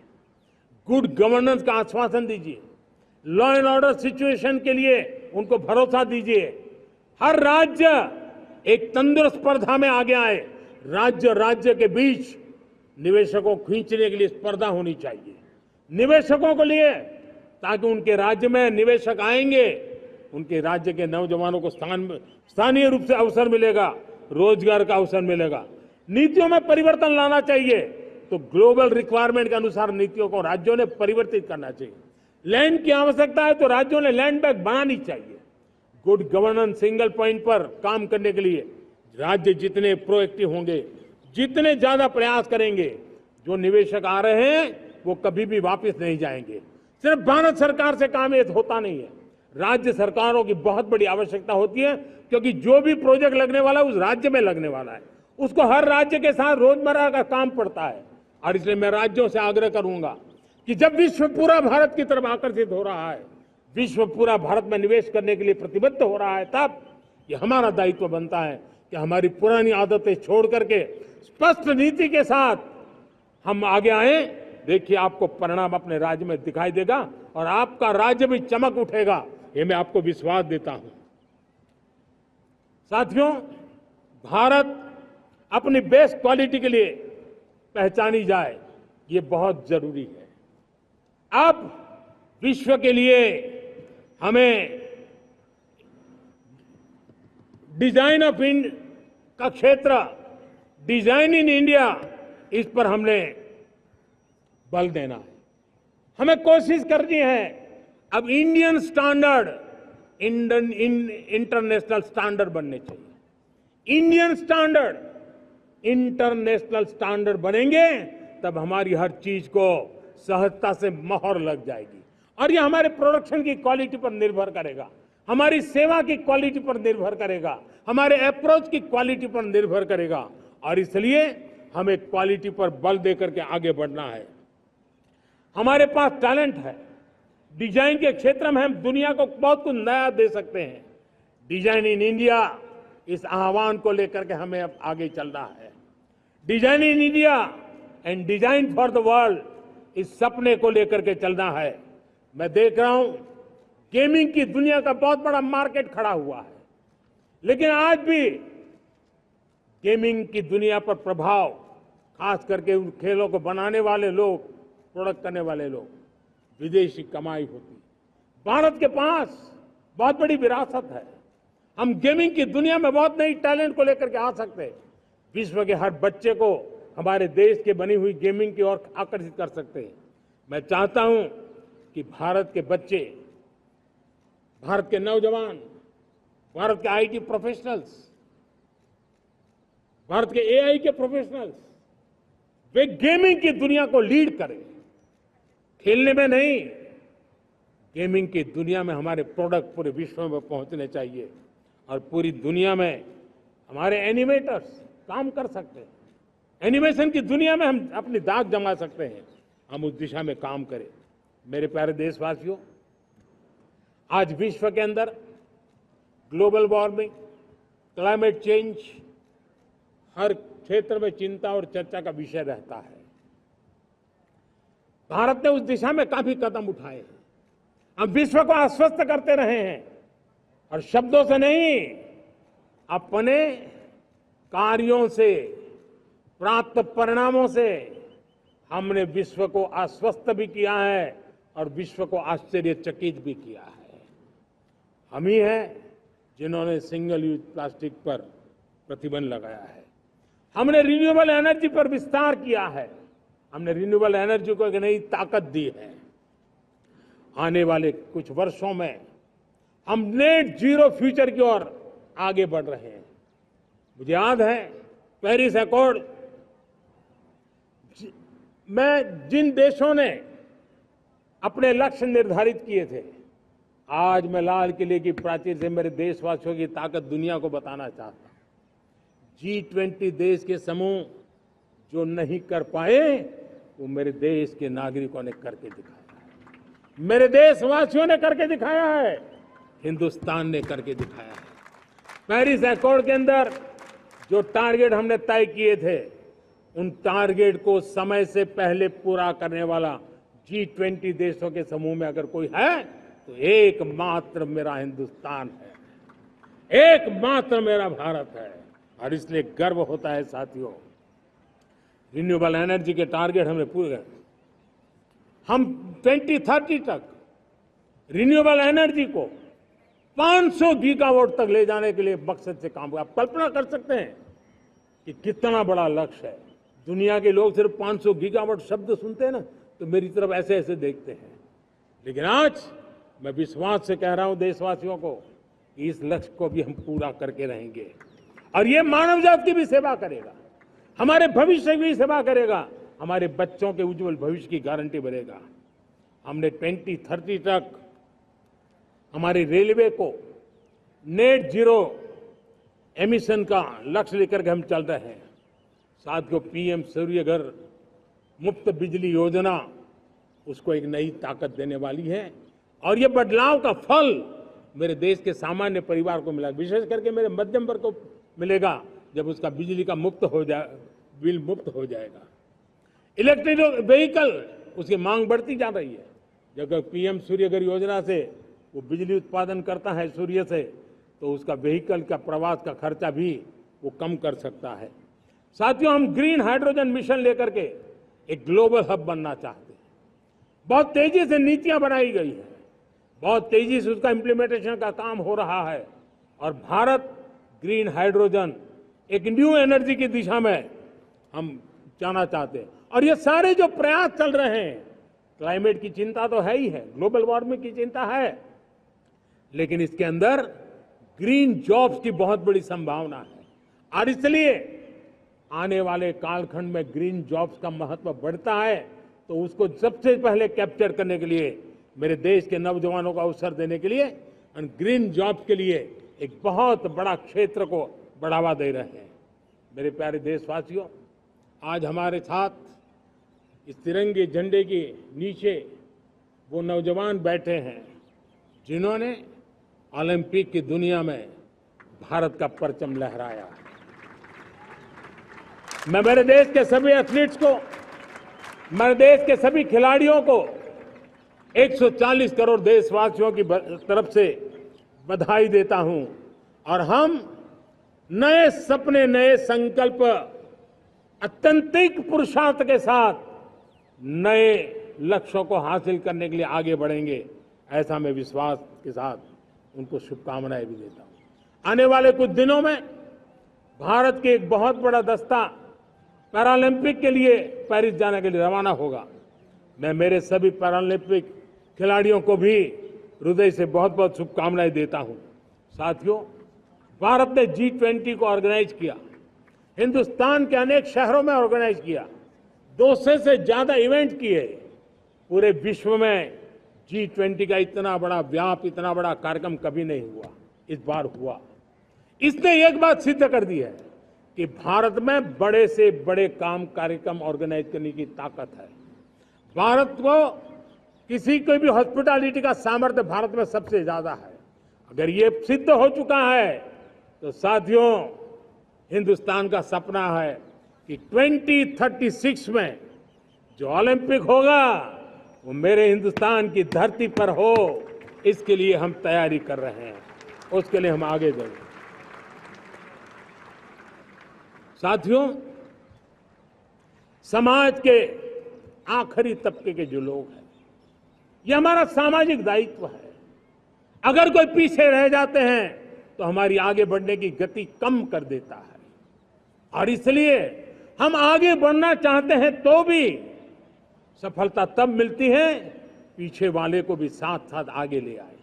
गुड गवर्नेंस का आश्वासन दीजिए, लॉ एंड ऑर्डर सिचुएशन के लिए उनको भरोसा दीजिए। हर राज्य एक तंदुरुस्त स्पर्धा में आगे आए। राज्य के बीच निवेशकों को खींचने के लिए स्पर्धा होनी चाहिए, निवेशकों को लिए, ताकि उनके राज्य में निवेशक आएंगे, उनके राज्य के नौजवानों को स्थानीय रूप से अवसर मिलेगा, रोजगार का अवसर मिलेगा। नीतियों में परिवर्तन लाना चाहिए तो ग्लोबल रिक्वायरमेंट के अनुसार नीतियों को राज्यों ने परिवर्तित करना चाहिए। लैंड की आवश्यकता है तो राज्यों ने लैंड बैंक बनानी चाहिए। गुड गवर्नेंस सिंगल पॉइंट पर काम करने के लिए राज्य जितने प्रोएक्टिव होंगे, जितने ज्यादा प्रयास करेंगे, जो निवेशक आ रहे हैं वो कभी भी वापस नहीं जाएंगे। सिर्फ भारत सरकार से काम ये होता नहीं है, राज्य सरकारों की बहुत बड़ी आवश्यकता होती है, क्योंकि जो भी प्रोजेक्ट लगने वाला है उस राज्य में लगने वाला है, उसको हर राज्य के साथ रोजमर्रा का काम पड़ता है। और इसलिए मैं राज्यों से आग्रह करूंगा कि जब विश्व पूरा भारत की तरफ आकर्षित हो रहा है, विश्व पूरा भारत में निवेश करने के लिए प्रतिबद्ध हो रहा है, तब ये हमारा दायित्व बनता है कि हमारी पुरानी आदतें छोड़ करके स्पष्ट नीति के साथ हम आगे आए। देखिए, आपको परिणाम अपने राज्य में दिखाई देगा और आपका राज्य भी चमक उठेगा, ये मैं आपको विश्वास देता हूं। साथियों, भारत अपनी बेस्ट क्वालिटी के लिए पहचानी जाए, ये बहुत जरूरी है। अब विश्व के लिए हमें डिजाइन ऑफ इंडिया का क्षेत्र, डिजाइन इन इंडिया, इस पर हमने बल देना है। हमें कोशिश करनी है अब इंडियन स्टैंडर्ड इंटरनेशनल स्टैंडर्ड बनने चाहिए। इंडियन स्टैंडर्ड इंटरनेशनल स्टैंडर्ड बनेंगे तब हमारी हर चीज को सहजता से मोहर लग जाएगी। और ये हमारे प्रोडक्शन की क्वालिटी पर निर्भर करेगा, हमारी सेवा की क्वालिटी पर निर्भर करेगा, हमारे अप्रोच की क्वालिटी पर निर्भर करेगा। और इसलिए हमें क्वालिटी पर बल देकर के आगे बढ़ना है। हमारे पास टैलेंट है, डिजाइन के क्षेत्र में हम दुनिया को बहुत कुछ नया दे सकते हैं। डिजाइन इन इंडिया, इस आह्वान को लेकर के हमें अब आगे चलना है। Design in India and design for the world, इस सपने को लेकर के चलना है। मैं देख रहा हूं गेमिंग की दुनिया का बहुत बड़ा मार्केट खड़ा हुआ है, लेकिन आज भी गेमिंग की दुनिया पर प्रभाव, खास करके उन खेलों को बनाने वाले लोग, प्रोडक्ट करने वाले लोग, विदेशी कमाई होती। भारत के पास बहुत बड़ी विरासत है, हम गेमिंग की दुनिया में बहुत नई टैलेंट को लेकर के आ सकते हैं। विश्व के हर बच्चे को हमारे देश के बनी हुई गेमिंग की ओर आकर्षित कर सकते हैं। मैं चाहता हूं कि भारत के बच्चे भारत के नौजवान, भारत के आईटी प्रोफेशनल्स, भारत के एआई के प्रोफेशनल्स, वे गेमिंग की दुनिया को लीड करें। खेलने में नहीं, गेमिंग की दुनिया में हमारे प्रोडक्ट पूरे विश्व में पहुंचने चाहिए और पूरी दुनिया में हमारे एनिमेटर्स काम कर सकते हैं। एनिमेशन की दुनिया में हम अपनी दाग जमा सकते हैं। हम उस दिशा में काम करें। मेरे प्यारे देशवासियों, आज विश्व के अंदर ग्लोबल वार्मिंग, क्लाइमेट चेंज हर क्षेत्र में चिंता और चर्चा का विषय रहता है। भारत ने उस दिशा में काफी कदम उठाए हैं। हम विश्व को आश्वस्त करते रहे हैं और शब्दों से नहीं, अपने कार्यों से, प्राप्त परिणामों से हमने विश्व को आश्वस्त भी किया है और विश्व को आश्चर्यचकित भी किया है। हम ही हैं जिन्होंने सिंगल यूज प्लास्टिक पर प्रतिबंध लगाया है। हमने रिन्यूएबल एनर्जी पर विस्तार किया है। हमने रिन्यूएबल एनर्जी को एक नई ताकत दी है। आने वाले कुछ वर्षों में हम नेट जीरो फ्यूचर की ओर आगे बढ़ रहे हैं। मुझे याद है पेरिस अकॉर्ड में जिन देशों ने अपने लक्ष्य निर्धारित किए थे, आज मैं लाल किले की प्राचीर से मेरे देशवासियों की ताकत दुनिया को बताना चाहता हूं। G20 देश के समूह जो नहीं कर पाए, वो मेरे देश के नागरिकों ने करके दिखाया है। मेरे देशवासियों ने करके दिखाया है। हिंदुस्तान ने करके दिखाया है। पेरिस अकॉर्ड के अंदर जो टारगेट हमने तय किए थे, उन टारगेट को समय से पहले पूरा करने वाला G20 देशों के समूह में अगर कोई है तो एकमात्र मेरा हिंदुस्तान है, एकमात्र मेरा भारत है। और इसलिए गर्व होता है साथियों। रिन्यूएबल एनर्जी के टारगेट हमने पूरे, हम 2030 तक रिन्यूएबल एनर्जी को 500 गीगावाट तक ले जाने के लिए मकसद से काम। आप कल्पना कर सकते हैं कि कितना बड़ा लक्ष्य है। दुनिया के लोग सिर्फ 500 गीगावाट शब्द सुनते हैं ना, तो मेरी तरफ ऐसे ऐसे देखते हैं। लेकिन आज मैं विश्वास से कह रहा हूं देशवासियों को कि इस लक्ष्य को भी हम पूरा करके रहेंगे और ये मानव जाति की भी सेवा करेगा, हमारे भविष्य की भी सेवा करेगा, हमारे बच्चों के उज्जवल भविष्य की गारंटी बनेगा। हमने 2030 तक हमारी रेलवे को नेट जीरो एमिशन का लक्ष्य लेकर के हम चल रहे हैं। साथियों, पीएम सूर्य घर मुफ्त बिजली योजना उसको एक नई ताकत देने वाली है और ये बदलाव का फल मेरे देश के सामान्य परिवार को मिला, विशेष करके मेरे मध्यम वर्ग को मिलेगा जब उसका बिजली का बिल मुक्त हो जाएगा। इलेक्ट्रिक व्हीकल, उसकी मांग बढ़ती जा रही है। जब पीएम सूर्य घर योजना से वो बिजली उत्पादन करता है सूर्य से, तो उसका व्हीकल का प्रवास का खर्चा भी वो कम कर सकता है। साथियों, हम ग्रीन हाइड्रोजन मिशन लेकर के एक ग्लोबल हब बनना चाहते हैं। बहुत तेजी से नीतियां बनाई गई है, बहुत तेजी से उसका इम्प्लीमेंटेशन का काम हो रहा है और भारत ग्रीन हाइड्रोजन एक न्यू एनर्जी की दिशा में हम जाना चाहते हैं। और ये सारे जो प्रयास चल रहे हैं, क्लाइमेट की चिंता तो है ही है, ग्लोबल वार्मिंग की चिंता है, लेकिन इसके अंदर ग्रीन जॉब्स की बहुत बड़ी संभावना है और इसलिए आने वाले कालखंड में ग्रीन जॉब्स का महत्व बढ़ता है। तो उसको सबसे पहले कैप्चर करने के लिए, मेरे देश के नौजवानों को अवसर देने के लिए और ग्रीन जॉब्स के लिए एक बहुत बड़ा क्षेत्र को बढ़ावा दे रहे हैं। मेरे प्यारे देशवासियों, आज हमारे साथ इस तिरंगे झंडे के नीचे वो नौजवान बैठे हैं जिन्होंने ओलंपिक की दुनिया में भारत का परचम लहराया। मैं मेरे देश के सभी एथलीट्स को, मेरे देश के सभी खिलाड़ियों को 140 करोड़ देशवासियों की तरफ से बधाई देता हूं और हम नए सपने, नए संकल्प, अत्यंतिक पुरुषार्थ के साथ नए लक्ष्यों को हासिल करने के लिए आगे बढ़ेंगे। ऐसा मैं विश्वास के साथ उनको शुभकामनाएं भी देता हूं। आने वाले कुछ दिनों में भारत के एक बहुत बड़ा दस्ता पैरालंपिक के लिए पेरिस जाने के लिए रवाना होगा। मैं मेरे सभी पैरालंपिक खिलाड़ियों को भी हृदय से बहुत बहुत शुभकामनाएं देता हूं। साथियों, भारत ने G20 को ऑर्गेनाइज किया, हिंदुस्तान के अनेक शहरों में ऑर्गेनाइज किया, 200 से ज्यादा इवेंट किए। पूरे विश्व में G20 का इतना बड़ा व्याप, इतना बड़ा कार्यक्रम कभी नहीं हुआ, इस बार हुआ। इसने एक बात सिद्ध कर दी है कि भारत में बड़े से बड़े कार्यक्रम ऑर्गेनाइज करने की ताकत है। भारत को किसी कोई भी हॉस्पिटैलिटी का सामर्थ्य भारत में सबसे ज्यादा है। अगर ये सिद्ध हो चुका है तो साथियों, हिंदुस्तान का सपना है कि 2036 में जो ओलंपिक होगा वो मेरे हिंदुस्तान की धरती पर हो। इसके लिए हम तैयारी कर रहे हैं, उसके लिए हम आगे बढ़ें। साथियों, समाज के आखिरी तबके के जो लोग हैं, ये हमारा सामाजिक दायित्व है। अगर कोई पीछे रह जाते हैं तो हमारी आगे बढ़ने की गति कम कर देता है, और इसलिए हम आगे बढ़ना चाहते हैं तो भी सफलता तब मिलती है पीछे वाले को भी साथ साथ आगे ले आए।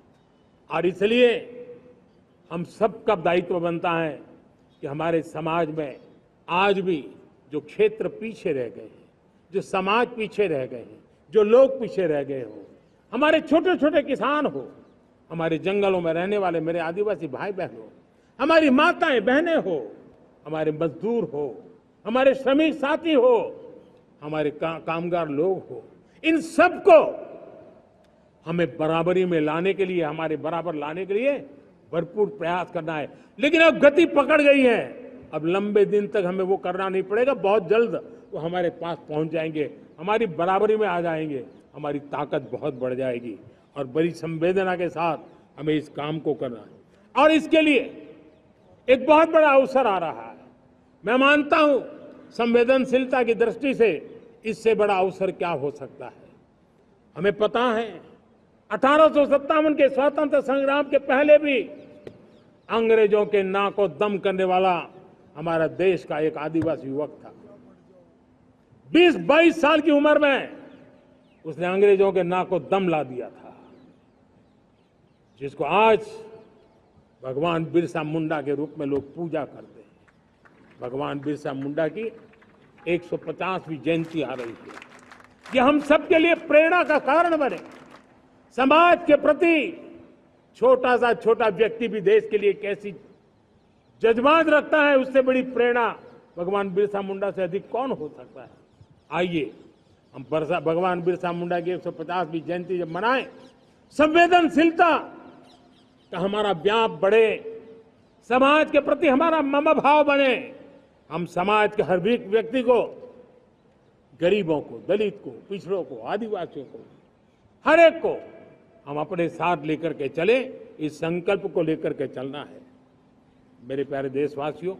और इसलिए हम सबका दायित्व बनता है कि हमारे समाज में आज भी जो क्षेत्र पीछे रह गए हैं, जो समाज पीछे रह गए हैं, जो लोग पीछे रह गए हो, हमारे छोटे छोटे किसान हो, हमारे जंगलों में रहने वाले मेरे आदिवासी भाई बहन हो, हमारी माताएं बहनें हो, हमारे मजदूर हो, हमारे श्रमिक साथी हो, हमारे कामगार लोग हो, इन सबको हमें बराबरी में लाने के लिए, हमारे बराबर लाने के लिए भरपूर प्रयास करना है। लेकिन अब गति पकड़ गई है, अब लंबे दिन तक हमें वो करना नहीं पड़ेगा। बहुत जल्द वो हमारे पास पहुंच जाएंगे, हमारी बराबरी में आ जाएंगे, हमारी ताकत बहुत बढ़ जाएगी, और बड़ी संवेदना के साथ हमें इस काम को करना है। और इसके लिए एक बहुत बड़ा अवसर आ रहा है। मैं मानता हूं संवेदनशीलता की दृष्टि से इससे बड़ा अवसर क्या हो सकता है। हमें पता है 1857 के स्वतंत्र संग्राम के पहले भी अंग्रेजों के नाक को दम करने वाला हमारा देश का एक आदिवासी युवक था। 20-22 साल की उम्र में उसने अंग्रेजों के नाक को दम ला दिया था, जिसको आज भगवान बिरसा मुंडा के रूप में लोग पूजा करते हैं। भगवान बिरसा मुंडा की 150वीं जयंती आ रही है। ये हम सबके लिए प्रेरणा का कारण बने। समाज के प्रति छोटा सा छोटा व्यक्ति भी देश के लिए कैसी जज्बात रखता है, उससे बड़ी प्रेरणा भगवान बिरसा मुंडा से अधिक कौन हो सकता है। आइए हम भगवान बिरसा मुंडा की 150वीं जयंती जब मनाएं, संवेदनशीलता का हमारा व्याप बढ़े, समाज के प्रति हमारा ममभाव बने। हम समाज के हर व्यक्ति को, गरीबों को, दलित को, पिछड़ों को, आदिवासियों को, हर एक को हम अपने साथ लेकर के चले। इस संकल्प को लेकर के चलना है। मेरे प्यारे देशवासियों,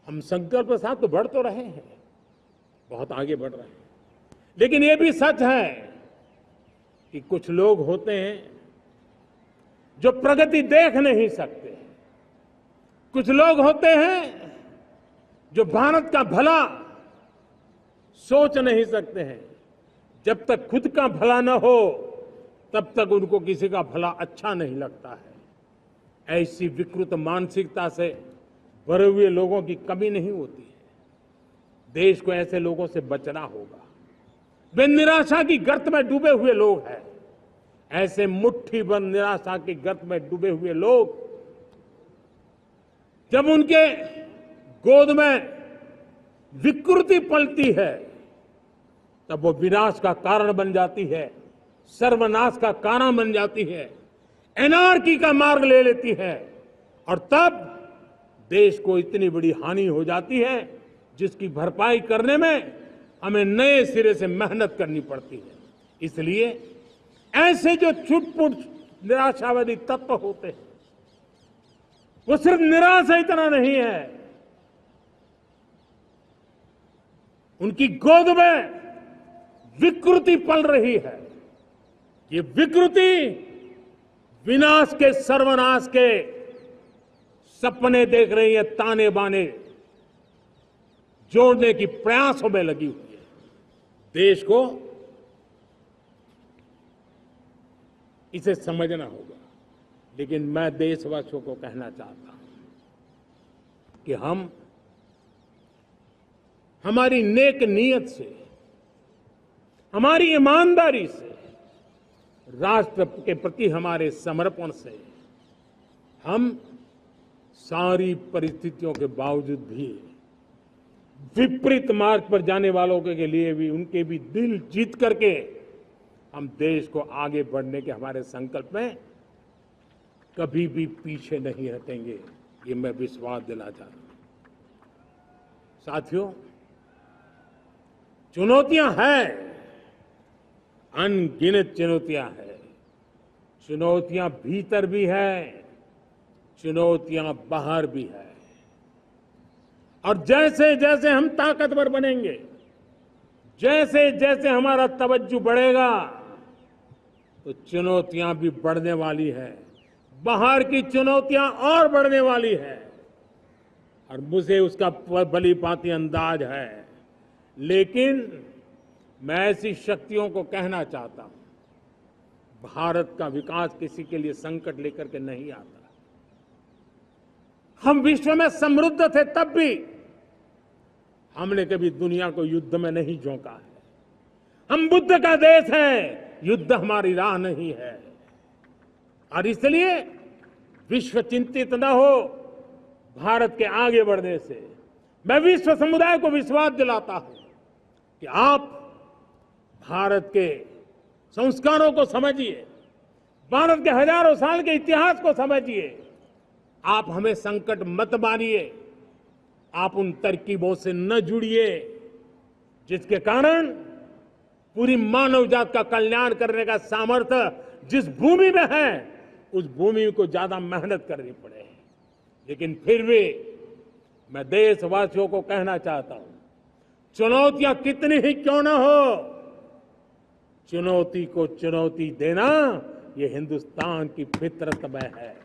हम संकल्प के साथ तो बढ़ तो रहे हैं, बहुत आगे बढ़ रहे हैं, लेकिन ये भी सच है कि कुछ लोग होते हैं जो प्रगति देख नहीं सकते। कुछ लोग होते हैं जो भारत का भला सोच नहीं सकते हैं। जब तक खुद का भला न हो तब तक उनको किसी का भला अच्छा नहीं लगता है। ऐसी विकृत मानसिकता से भरे हुए लोगों की कमी नहीं होती है। देश को ऐसे लोगों से बचना होगा। वे निराशा की गर्त में डूबे हुए लोग हैं। ऐसे मुट्ठी भर निराशा की गर्त में डूबे हुए लोग, जब उनके गोद में विकृति पलती है तब वो विनाश का कारण बन जाती है, सर्वनाश का कारण बन जाती है, एनार्की का मार्ग ले लेती है, और तब देश को इतनी बड़ी हानि हो जाती है जिसकी भरपाई करने में हमें नए सिरे से मेहनत करनी पड़ती है। इसलिए ऐसे जो छुटपुट निराशावादी तत्व होते हैं, वो सिर्फ निराशा इतना नहीं है, उनकी गोद में विकृति पल रही है। ये विकृति विनाश के, सर्वनाश के सपने देख रही है, ताने बाने जोड़ने की प्रयासों में लगी हुई है। देश को इसे समझना होगा। लेकिन मैं देशवासियों को कहना चाहता हूं कि हम हमारी नेक नीयत से, हमारी ईमानदारी से, राष्ट्र के प्रति हमारे समर्पण से हम सारी परिस्थितियों के बावजूद भी विपरीत मार्ग पर जाने वालों के लिए भी उनके भी दिल जीत करके हम देश को आगे बढ़ने के हमारे संकल्प में कभी भी पीछे नहीं हटेंगे, ये मैं विश्वास दिला चाहता हूं। साथियों, चुनौतियां हैं, अनगिनत चुनौतियां हैं। चुनौतियां भीतर भी है, चुनौतियां बाहर भी है। और जैसे जैसे हम ताकतवर बनेंगे, जैसे जैसे हमारा तवज्जो बढ़ेगा, तो चुनौतियां भी बढ़ने वाली है, बाहर की चुनौतियां और बढ़ने वाली है। और मुझे उसका भली भांति अंदाज है। लेकिन मैं ऐसी शक्तियों को कहना चाहता हूं, भारत का विकास किसी के लिए संकट लेकर के नहीं आता। हम विश्व में समृद्ध थे, तब भी हमने कभी दुनिया को युद्ध में नहीं झोंका है। हम बुद्ध का देश है, युद्ध हमारी राह नहीं है। और इसलिए विश्व चिंतित न हो भारत के आगे बढ़ने से। मैं विश्व समुदाय को विश्वास दिलाता हूं कि आप भारत के संस्कारों को समझिए, भारत के हजारों साल के इतिहास को समझिए। आप हमें संकट मत मानिए, आप उन तरकीबों से न जुड़िए जिसके कारण पूरी मानव जात का कल्याण करने का सामर्थ्य जिस भूमि में है, उस भूमि को ज्यादा मेहनत करनी पड़े। लेकिन फिर भी मैं देशवासियों को कहना चाहता हूं, चुनौतियां कितनी ही क्यों न हो, चुनौती को चुनौती देना ये हिंदुस्तान की फितरत में है।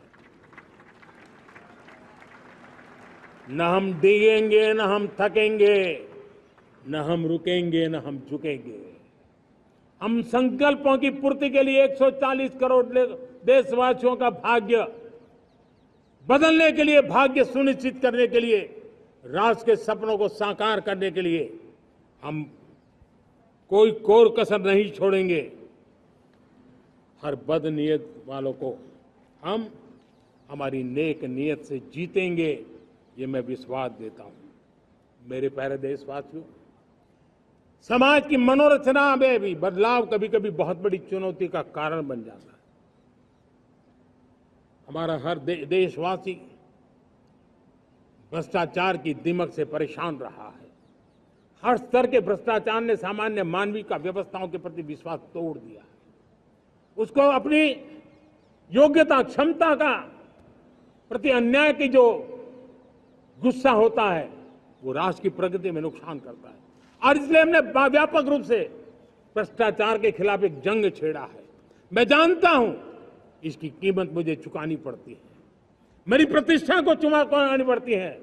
न हम डिगेंगे, न हम थकेंगे, न हम रुकेंगे, न हम झुकेंगे। हम संकल्पों की पूर्ति के लिए 140 करोड़ देशवासियों का भाग्य बदलने के लिए, भाग्य सुनिश्चित करने के लिए, राष्ट्र के सपनों को साकार करने के लिए हम कोई कोर कसर नहीं छोड़ेंगे। हर बदनीयत वालों को हम हमारी नेक नीयत से जीतेंगे, ये मैं विश्वास देता हूं। मेरे प्यारे देशवासियों, समाज की मनोरचना में भी बदलाव कभी कभी बहुत बड़ी चुनौती का कारण बन जाता है। हमारा हर देशवासी भ्रष्टाचार की दिमक से परेशान रहा है। हर स्तर के भ्रष्टाचार ने सामान्य मानवीय का व्यवस्थाओं के प्रति विश्वास तोड़ दिया है। उसको अपनी योग्यता, क्षमता का प्रति अन्याय की जो गुस्सा होता है, वो राष्ट्र की प्रगति में नुकसान करता है। और इसलिए हमने व्यापक रूप से भ्रष्टाचार के खिलाफ एक जंग छेड़ा है। मैं जानता हूं इसकी कीमत मुझे चुकानी पड़ती है, मेरी प्रतिष्ठा को चुकानी पड़ती है,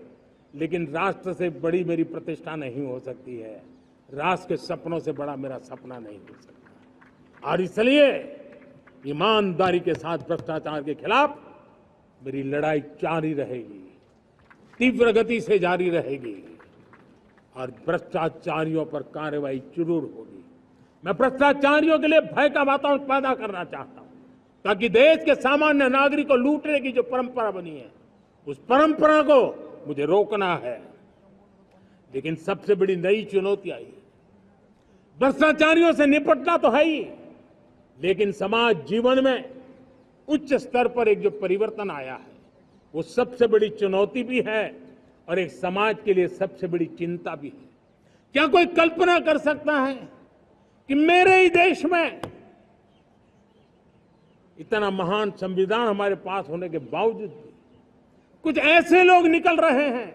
लेकिन राष्ट्र से बड़ी मेरी प्रतिष्ठा नहीं हो सकती है, राष्ट्र के सपनों से बड़ा मेरा सपना नहीं हो सकता। और इसलिए ईमानदारी के साथ भ्रष्टाचार के खिलाफ मेरी लड़ाई जारी रहेगी, तीव्र गति से जारी रहेगी और भ्रष्टाचारियों पर कार्रवाई जरूर होगी। मैं भ्रष्टाचारियों के लिए भय का वातावरण पैदा करना चाहता हूं, ताकि देश के सामान्य नागरिक को लूटने की जो परंपरा बनी है, उस परंपरा को मुझे रोकना है। लेकिन सबसे बड़ी नई चुनौती आई है। भ्रष्टाचारियों से निपटना तो है ही, लेकिन समाज जीवन में उच्च स्तर पर एक जो परिवर्तन आया है, वो सबसे बड़ी चुनौती भी है और एक समाज के लिए सबसे बड़ी चिंता भी है। क्या कोई कल्पना कर सकता है कि मेरे ही देश में इतना महान संविधान हमारे पास होने के बावजूद भी कुछ ऐसे लोग निकल रहे हैं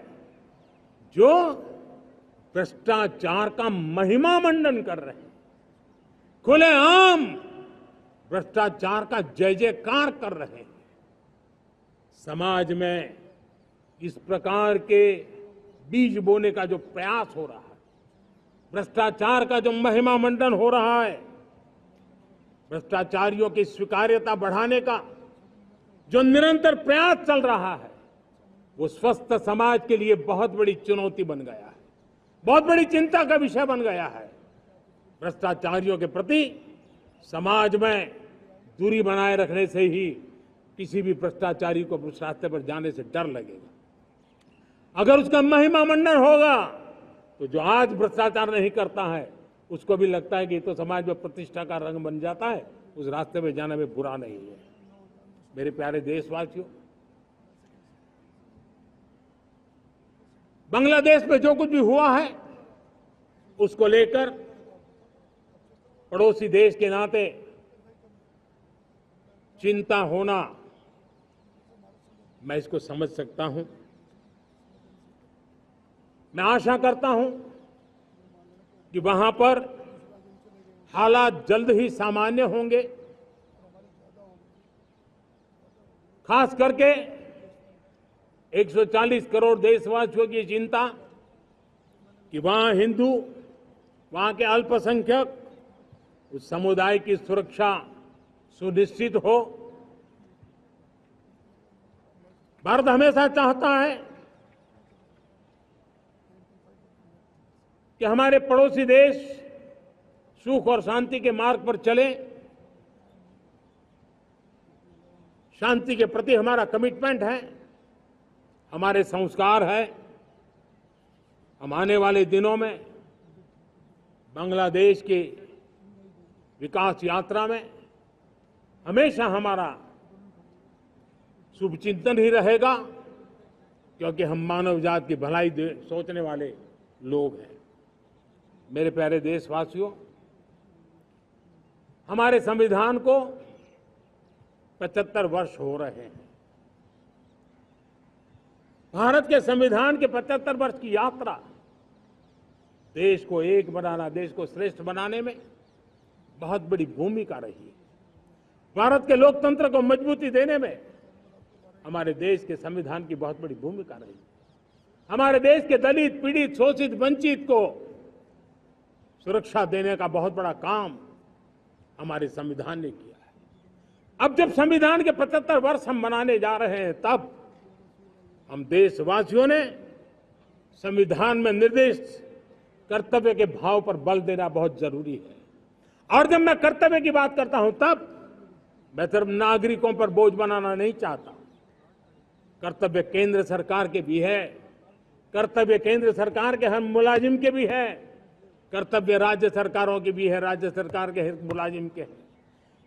जो भ्रष्टाचार का महिमा मंडन कर रहे हैं, खुलेआम भ्रष्टाचार का जय जयकार कर रहे हैं। समाज में इस प्रकार के बीज बोने का जो प्रयास हो रहा है, भ्रष्टाचार का जो महिमा मंडन हो रहा है, भ्रष्टाचारियों की स्वीकार्यता बढ़ाने का जो निरंतर प्रयास चल रहा है, वो स्वस्थ समाज के लिए बहुत बड़ी चुनौती बन गया है, बहुत बड़ी चिंता का विषय बन गया है। भ्रष्टाचारियों के प्रति समाज में दूरी बनाए रखने से ही किसी भी भ्रष्टाचारी को उस रास्ते पर जाने से डर लगेगा। अगर उसका महिमा मंडन होगा तो जो आज भ्रष्टाचार नहीं करता है उसको भी लगता है कि ये तो समाज में प्रतिष्ठा का रंग बन जाता है, उस रास्ते में जाने में बुरा नहीं है। मेरे प्यारे देशवासियों, बांग्लादेश में जो कुछ भी हुआ है उसको लेकर पड़ोसी देश के नाते चिंता होना, मैं इसको समझ सकता हूं। मैं आशा करता हूं कि वहां पर हालात जल्द ही सामान्य होंगे। खास करके 140 करोड़ देशवासियों की चिंता कि वहां हिंदू, वहां के अल्पसंख्यक, उस समुदाय की सुरक्षा सुनिश्चित हो। भारत हमेशा चाहता है कि हमारे पड़ोसी देश सुख और शांति के मार्ग पर चले। शांति के प्रति हमारा कमिटमेंट है, हमारे संस्कार है। हम आने वाले दिनों में बांग्लादेश की विकास यात्रा में हमेशा हमारा शुभचिंतन ही रहेगा, क्योंकि हम मानव जात की भलाई सोचने वाले लोग हैं। मेरे प्यारे देशवासियों, हमारे संविधान को 75 वर्ष हो रहे हैं। भारत के संविधान के 75 वर्ष की यात्रा देश को एक बनाना, देश को श्रेष्ठ बनाने में बहुत बड़ी भूमिका रही है। भारत के लोकतंत्र को मजबूती देने में हमारे देश के संविधान की बहुत बड़ी भूमिका रही। हमारे देश के दलित, पीड़ित, शोषित, वंचित को सुरक्षा देने का बहुत बड़ा काम हमारे संविधान ने किया है। अब जब संविधान के 75 वर्ष हम मनाने जा रहे हैं, तब हम देशवासियों ने संविधान में निर्दिष्ट कर्तव्य के भाव पर बल देना बहुत जरूरी है। और जब मैं कर्तव्य की बात करता हूं, तब मैं सिर्फ नागरिकों पर बोझ बनाना नहीं चाहता। कर्तव्य केंद्र सरकार के भी है, कर्तव्य केंद्र सरकार के हर मुलाजिम के भी है, कर्तव्य राज्य सरकारों के भी है, राज्य सरकार के हर मुलाजिम के हैं,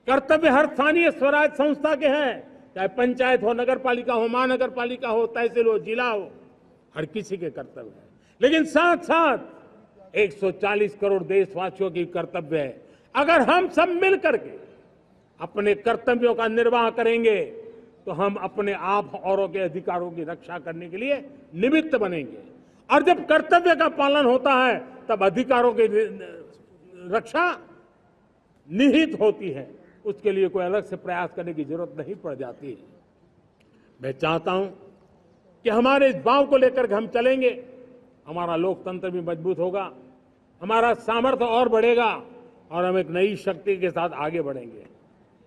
कर्तव्य हर स्थानीय स्वराज संस्था के हैं, चाहे पंचायत हो, नगर पालिका हो, महानगर पालिका हो, तहसील हो, जिला हो, हर किसी के कर्तव्य है। लेकिन साथ साथ 140 करोड़ देशवासियों की कर्तव्य है। अगर हम सब मिल करके अपने कर्तव्यों का निर्वाह करेंगे तो हम अपने आप औरों के अधिकारों की रक्षा करने के लिए निमित्त बनेंगे। और जब कर्तव्य का पालन होता है तब अधिकारों की रक्षा निहित होती है, उसके लिए कोई अलग से प्रयास करने की जरूरत नहीं पड़ जाती है। मैं चाहता हूं कि हमारे इस भाव को लेकर के हम चलेंगे, हमारा लोकतंत्र भी मजबूत होगा, हमारा सामर्थ्य और बढ़ेगा और हम एक नई शक्ति के साथ आगे बढ़ेंगे।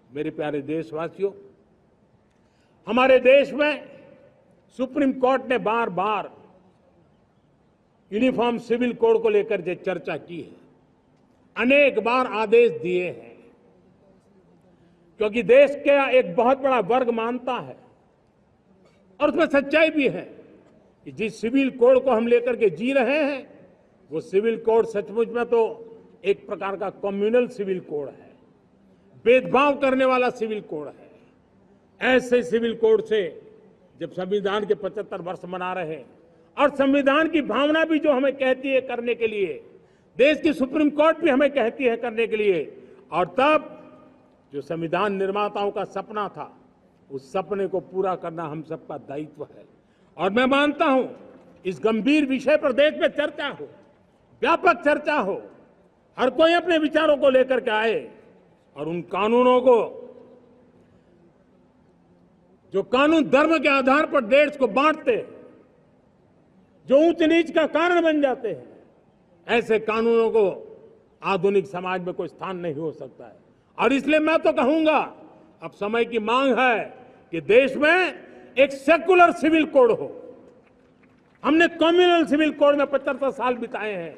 मेरे प्यारे देशवासियों, हमारे देश में सुप्रीम कोर्ट ने बार बार यूनिफॉर्म सिविल कोड को लेकर जो चर्चा की है, अनेक बार आदेश दिए हैं, क्योंकि देश का एक बहुत बड़ा वर्ग मानता है और उसमें सच्चाई भी है कि जिस सिविल कोड को हम लेकर के जी रहे हैं, वो सिविल कोड सचमुच में तो एक प्रकार का कम्युनल सिविल कोड है, भेदभाव करने वाला सिविल कोड है। ऐसे सिविल कोड से जब संविधान के 75 वर्ष मना रहे हैं और संविधान की भावना भी जो हमें कहती है करने के लिए, देश की सुप्रीम कोर्ट भी हमें कहती है करने के लिए, और तब जो संविधान निर्माताओं का सपना था, उस सपने को पूरा करना हम सबका दायित्व है। और मैं मानता हूं इस गंभीर विषय पर देश में चर्चा हो, व्यापक चर्चा हो, हर कोई अपने विचारों को लेकर के आए और उन कानूनों को, जो कानून धर्म के आधार पर देश को बांटते, जो ऊंच नीच का कारण बन जाते हैं, ऐसे कानूनों को आधुनिक समाज में कोई स्थान नहीं हो सकता है। और इसलिए मैं तो कहूंगा, अब समय की मांग है कि देश में एक सेकुलर सिविल कोड हो। हमने कम्युनल सिविल कोड में 75 साल बिताए हैं,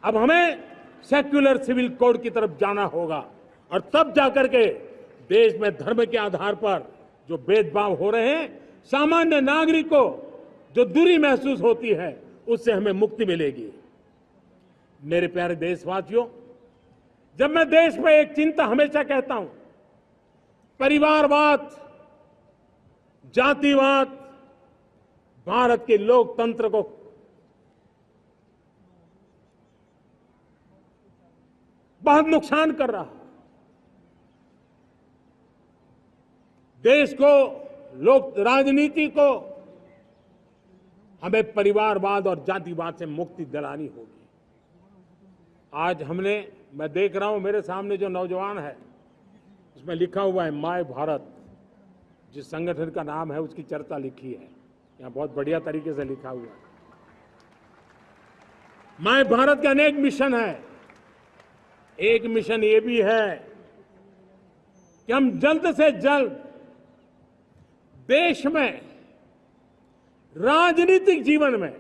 अब हमें सेक्युलर सिविल कोड की तरफ जाना होगा और तब जाकर के देश में धर्म के आधार पर जो भेदभाव हो रहे हैं, सामान्य नागरिक को जो दूरी महसूस होती है, उससे हमें मुक्ति मिलेगी। मेरे प्यारे देशवासियों, जब मैं देश में एक चिंता हमेशा कहता हूं, परिवारवाद, जातिवाद भारत के लोकतंत्र को बहुत नुकसान कर रहा है। देश को, लोक राजनीति को हमें परिवारवाद और जातिवाद से मुक्ति दिलानी होगी। आज मैं देख रहा हूं मेरे सामने जो नौजवान है, उसमें लिखा हुआ है माय भारत, जिस संगठन का नाम है उसकी चर्चा लिखी है, यहां बहुत बढ़िया तरीके से लिखा हुआ है। माय भारत के अनेक मिशन है। एक मिशन ये भी है कि हम जल्द से जल्द देश में राजनीतिक जीवन में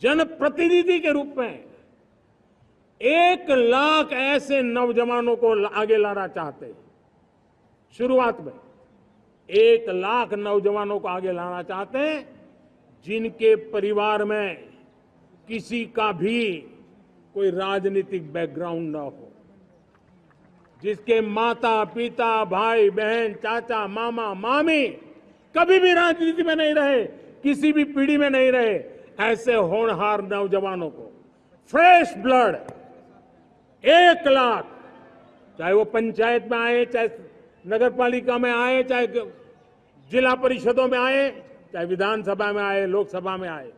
जनप्रतिनिधि के रूप में 1 लाख ऐसे नौजवानों को आगे लाना चाहते हैं। शुरुआत में 1 लाख नौजवानों को आगे लाना चाहते हैं, जिनके परिवार में किसी का भी कोई राजनीतिक बैकग्राउंड न हो, जिसके माता पिता भाई बहन चाचा मामा मामी कभी भी राजनीति में नहीं रहे, किसी भी पीढ़ी में नहीं रहे, ऐसे होनहार नौजवानों को फ्रेश ब्लड 1 लाख, चाहे वो पंचायत में आए, चाहे नगर पालिका में आए, चाहे जिला परिषदों में आए, चाहे विधानसभा में आए, लोकसभा में आए,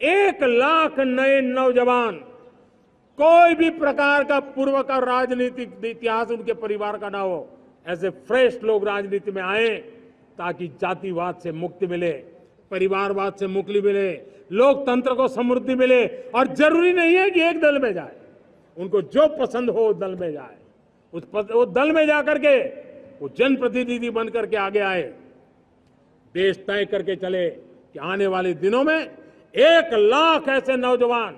1 लाख नए नौजवान, कोई भी प्रकार का पूर्व का राजनीतिक इतिहास उनके परिवार का ना हो, ऐसे फ्रेश लोग राजनीति में आए ताकि जातिवाद से मुक्ति मिले, परिवारवाद से मुक्ति मिले, लोकतंत्र को समृद्धि मिले। और जरूरी नहीं है कि एक दल में जाए, उनको जो पसंद हो उस दल में जाए, उस दल में जाकर के वो जनप्रतिनिधि बनकर के आगे आए। देश तय करके चले कि आने वाले दिनों में 1 लाख ऐसे नौजवान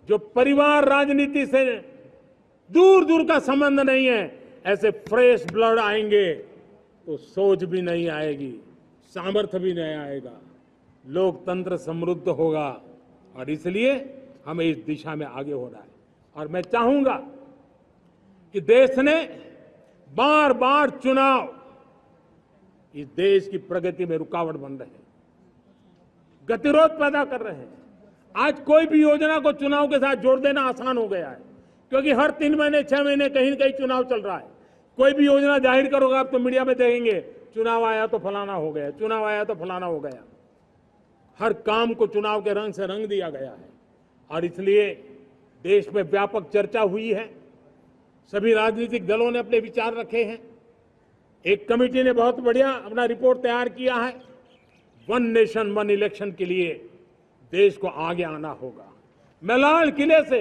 जो परिवार राजनीति से दूर दूर का संबंध नहीं है, ऐसे फ्रेश ब्लड आएंगे तो सोच भी नहीं आएगी, सामर्थ्य भी नहीं आएगा, लोकतंत्र समृद्ध होगा। और इसलिए हमें इस दिशा में आगे होना है। और मैं चाहूंगा कि देश ने बार बार चुनाव इस देश की प्रगति में रुकावट बन रहे हैं, गतिरोध पैदा कर रहे हैं। आज कोई भी योजना को चुनाव के साथ जोड़ देना आसान हो गया है, क्योंकि हर 3 महीने 6 महीने कहीं न कहीं चुनाव चल रहा है। कोई भी योजना जाहिर करोगे आप तो मीडिया में देखेंगे, चुनाव आया तो फलाना हो गया, चुनाव आया तो फलाना हो गया। हर काम को चुनाव के रंग से रंग दिया गया है। और इसलिए देश में व्यापक चर्चा हुई है, सभी राजनीतिक दलों ने अपने विचार रखे हैं। एक कमेटी ने बहुत बढ़िया अपना रिपोर्ट तैयार किया है। 1 नेशन 1 इलेक्शन के लिए देश को आगे आना होगा। मैं लाल किले से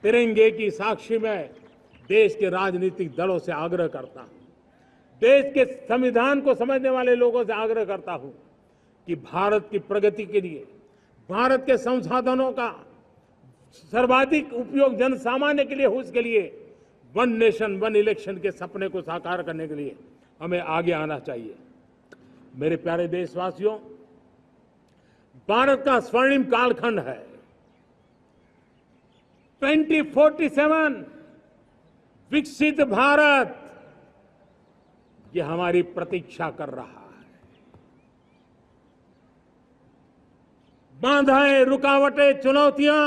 तिरंगे की साक्षी में देश के राजनीतिक दलों से आग्रह करता हूं, देश के संविधान को समझने वाले लोगों से आग्रह करता हूं कि भारत की प्रगति के लिए, भारत के संसाधनों का सर्वाधिक उपयोग जन सामान्य के लिए हो, उसके लिए 1 नेशन 1 इलेक्शन के सपने को साकार करने के लिए हमें आगे आना चाहिए। मेरे प्यारे देशवासियों, भारत का स्वर्णिम कालखंड है। 2047 विकसित भारत, ये हमारी प्रतीक्षा कर रहा है। बाधाएं, रुकावटें, चुनौतियां,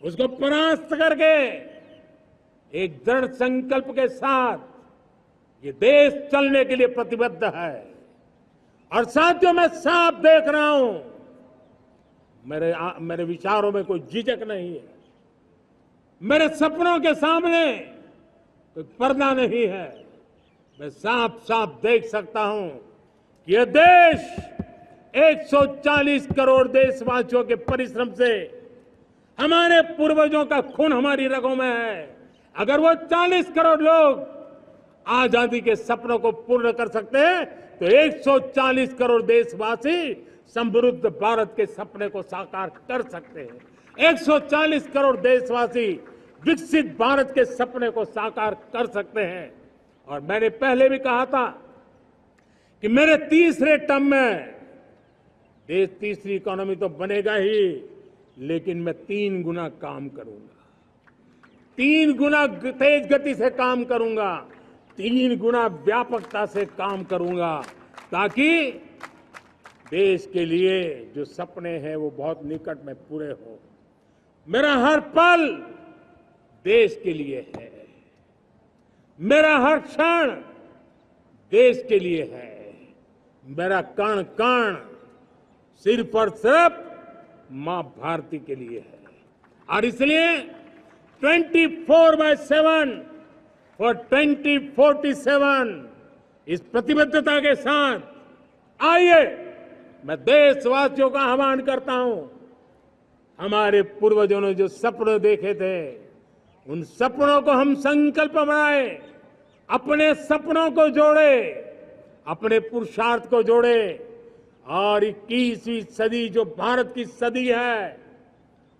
उसको परास्त करके एक दृढ़ संकल्प के साथ ये देश चलने के लिए प्रतिबद्ध है। और साथियों, मैं साफ देख रहा हूं, मेरे विचारों में कोई झिझक नहीं है, मेरे सपनों के सामने कोई पर्दा नहीं है। मैं साफ साफ देख सकता हूं कि यह देश 140 करोड़ देशवासियों के परिश्रम से, हमारे पूर्वजों का खून हमारी रगों में है, अगर वो 40 करोड़ लोग आजादी के सपनों को पूर्ण कर सकते हैं तो 140 करोड़ देशवासी समृद्ध भारत के सपने को साकार कर सकते हैं। 140 करोड़ देशवासी विकसित भारत के सपने को साकार कर सकते हैं। और मैंने पहले भी कहा था कि मेरे तीसरे टर्म में देश तीसरी इकोनॉमी तो बनेगा ही, लेकिन मैं 3 गुना काम करूंगा, 3 गुना तेज गति से काम करूंगा, 3 गुना व्यापकता से काम करूंगा, ताकि देश के लिए जो सपने हैं वो बहुत निकट में पूरे हो। मेरा हर पल देश के लिए है, मेरा हर क्षण देश के लिए है, मेरा कण कण सिर्फ और सिर्फ मां भारती के लिए है। और इसलिए 24/7 और 2047 इस प्रतिबद्धता के साथ आइए मैं देशवासियों का आह्वान करता हूं। हमारे पूर्वजों ने जो सपने देखे थे उन सपनों को हम संकल्प बनाए, अपने सपनों को जोड़े, अपने पुरुषार्थ को जोड़े और 21वीं सदी जो भारत की सदी है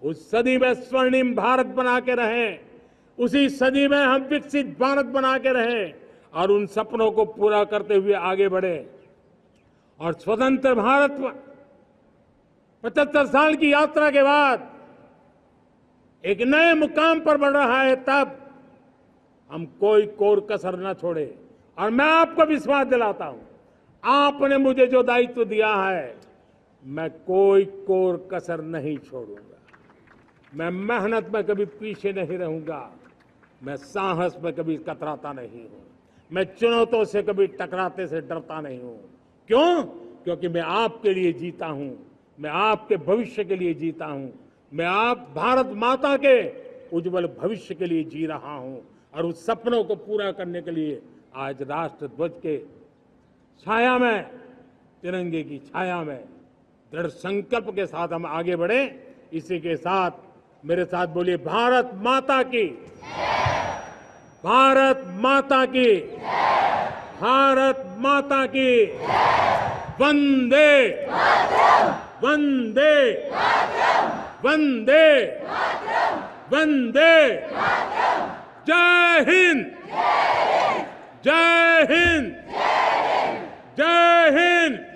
उस सदी में स्वर्णिम भारत बना के रहें, उसी सदी में हम विकसित भारत बना के रहें और उन सपनों को पूरा करते हुए आगे बढ़े। और स्वतंत्र भारत 75 साल की यात्रा के बाद एक नए मुकाम पर बढ़ रहा है, तब हम कोई कोर कसर न छोड़े। और मैं आपको विश्वास दिलाता हूं, आपने मुझे जो दायित्व दिया है मैं कोई कोर कसर नहीं छोड़ूंगा। मैं मेहनत में कभी पीछे नहीं रहूंगा, मैं साहस में कभी कतराता नहीं हूं, मैं चुनौतियों से कभी टकराते से डरता नहीं हूं। क्यों? क्योंकि मैं आपके लिए जीता हूं, मैं आपके भविष्य के लिए जीता हूं, मैं आप भारत माता के उज्जवल भविष्य के लिए जी रहा हूं। और उस सपनों को पूरा करने के लिए आज राष्ट्र ध्वज के छाया में, तिरंगे की छाया में दृढ़ संकल्प के साथ हम आगे बढ़े। इसी के साथ मेरे साथ बोलिए, भारत माता की, भारत माता की, भारत माता की, वंदे वंदे वंदे वंदे। जय हिंद, जय हिंद, जय हिंद।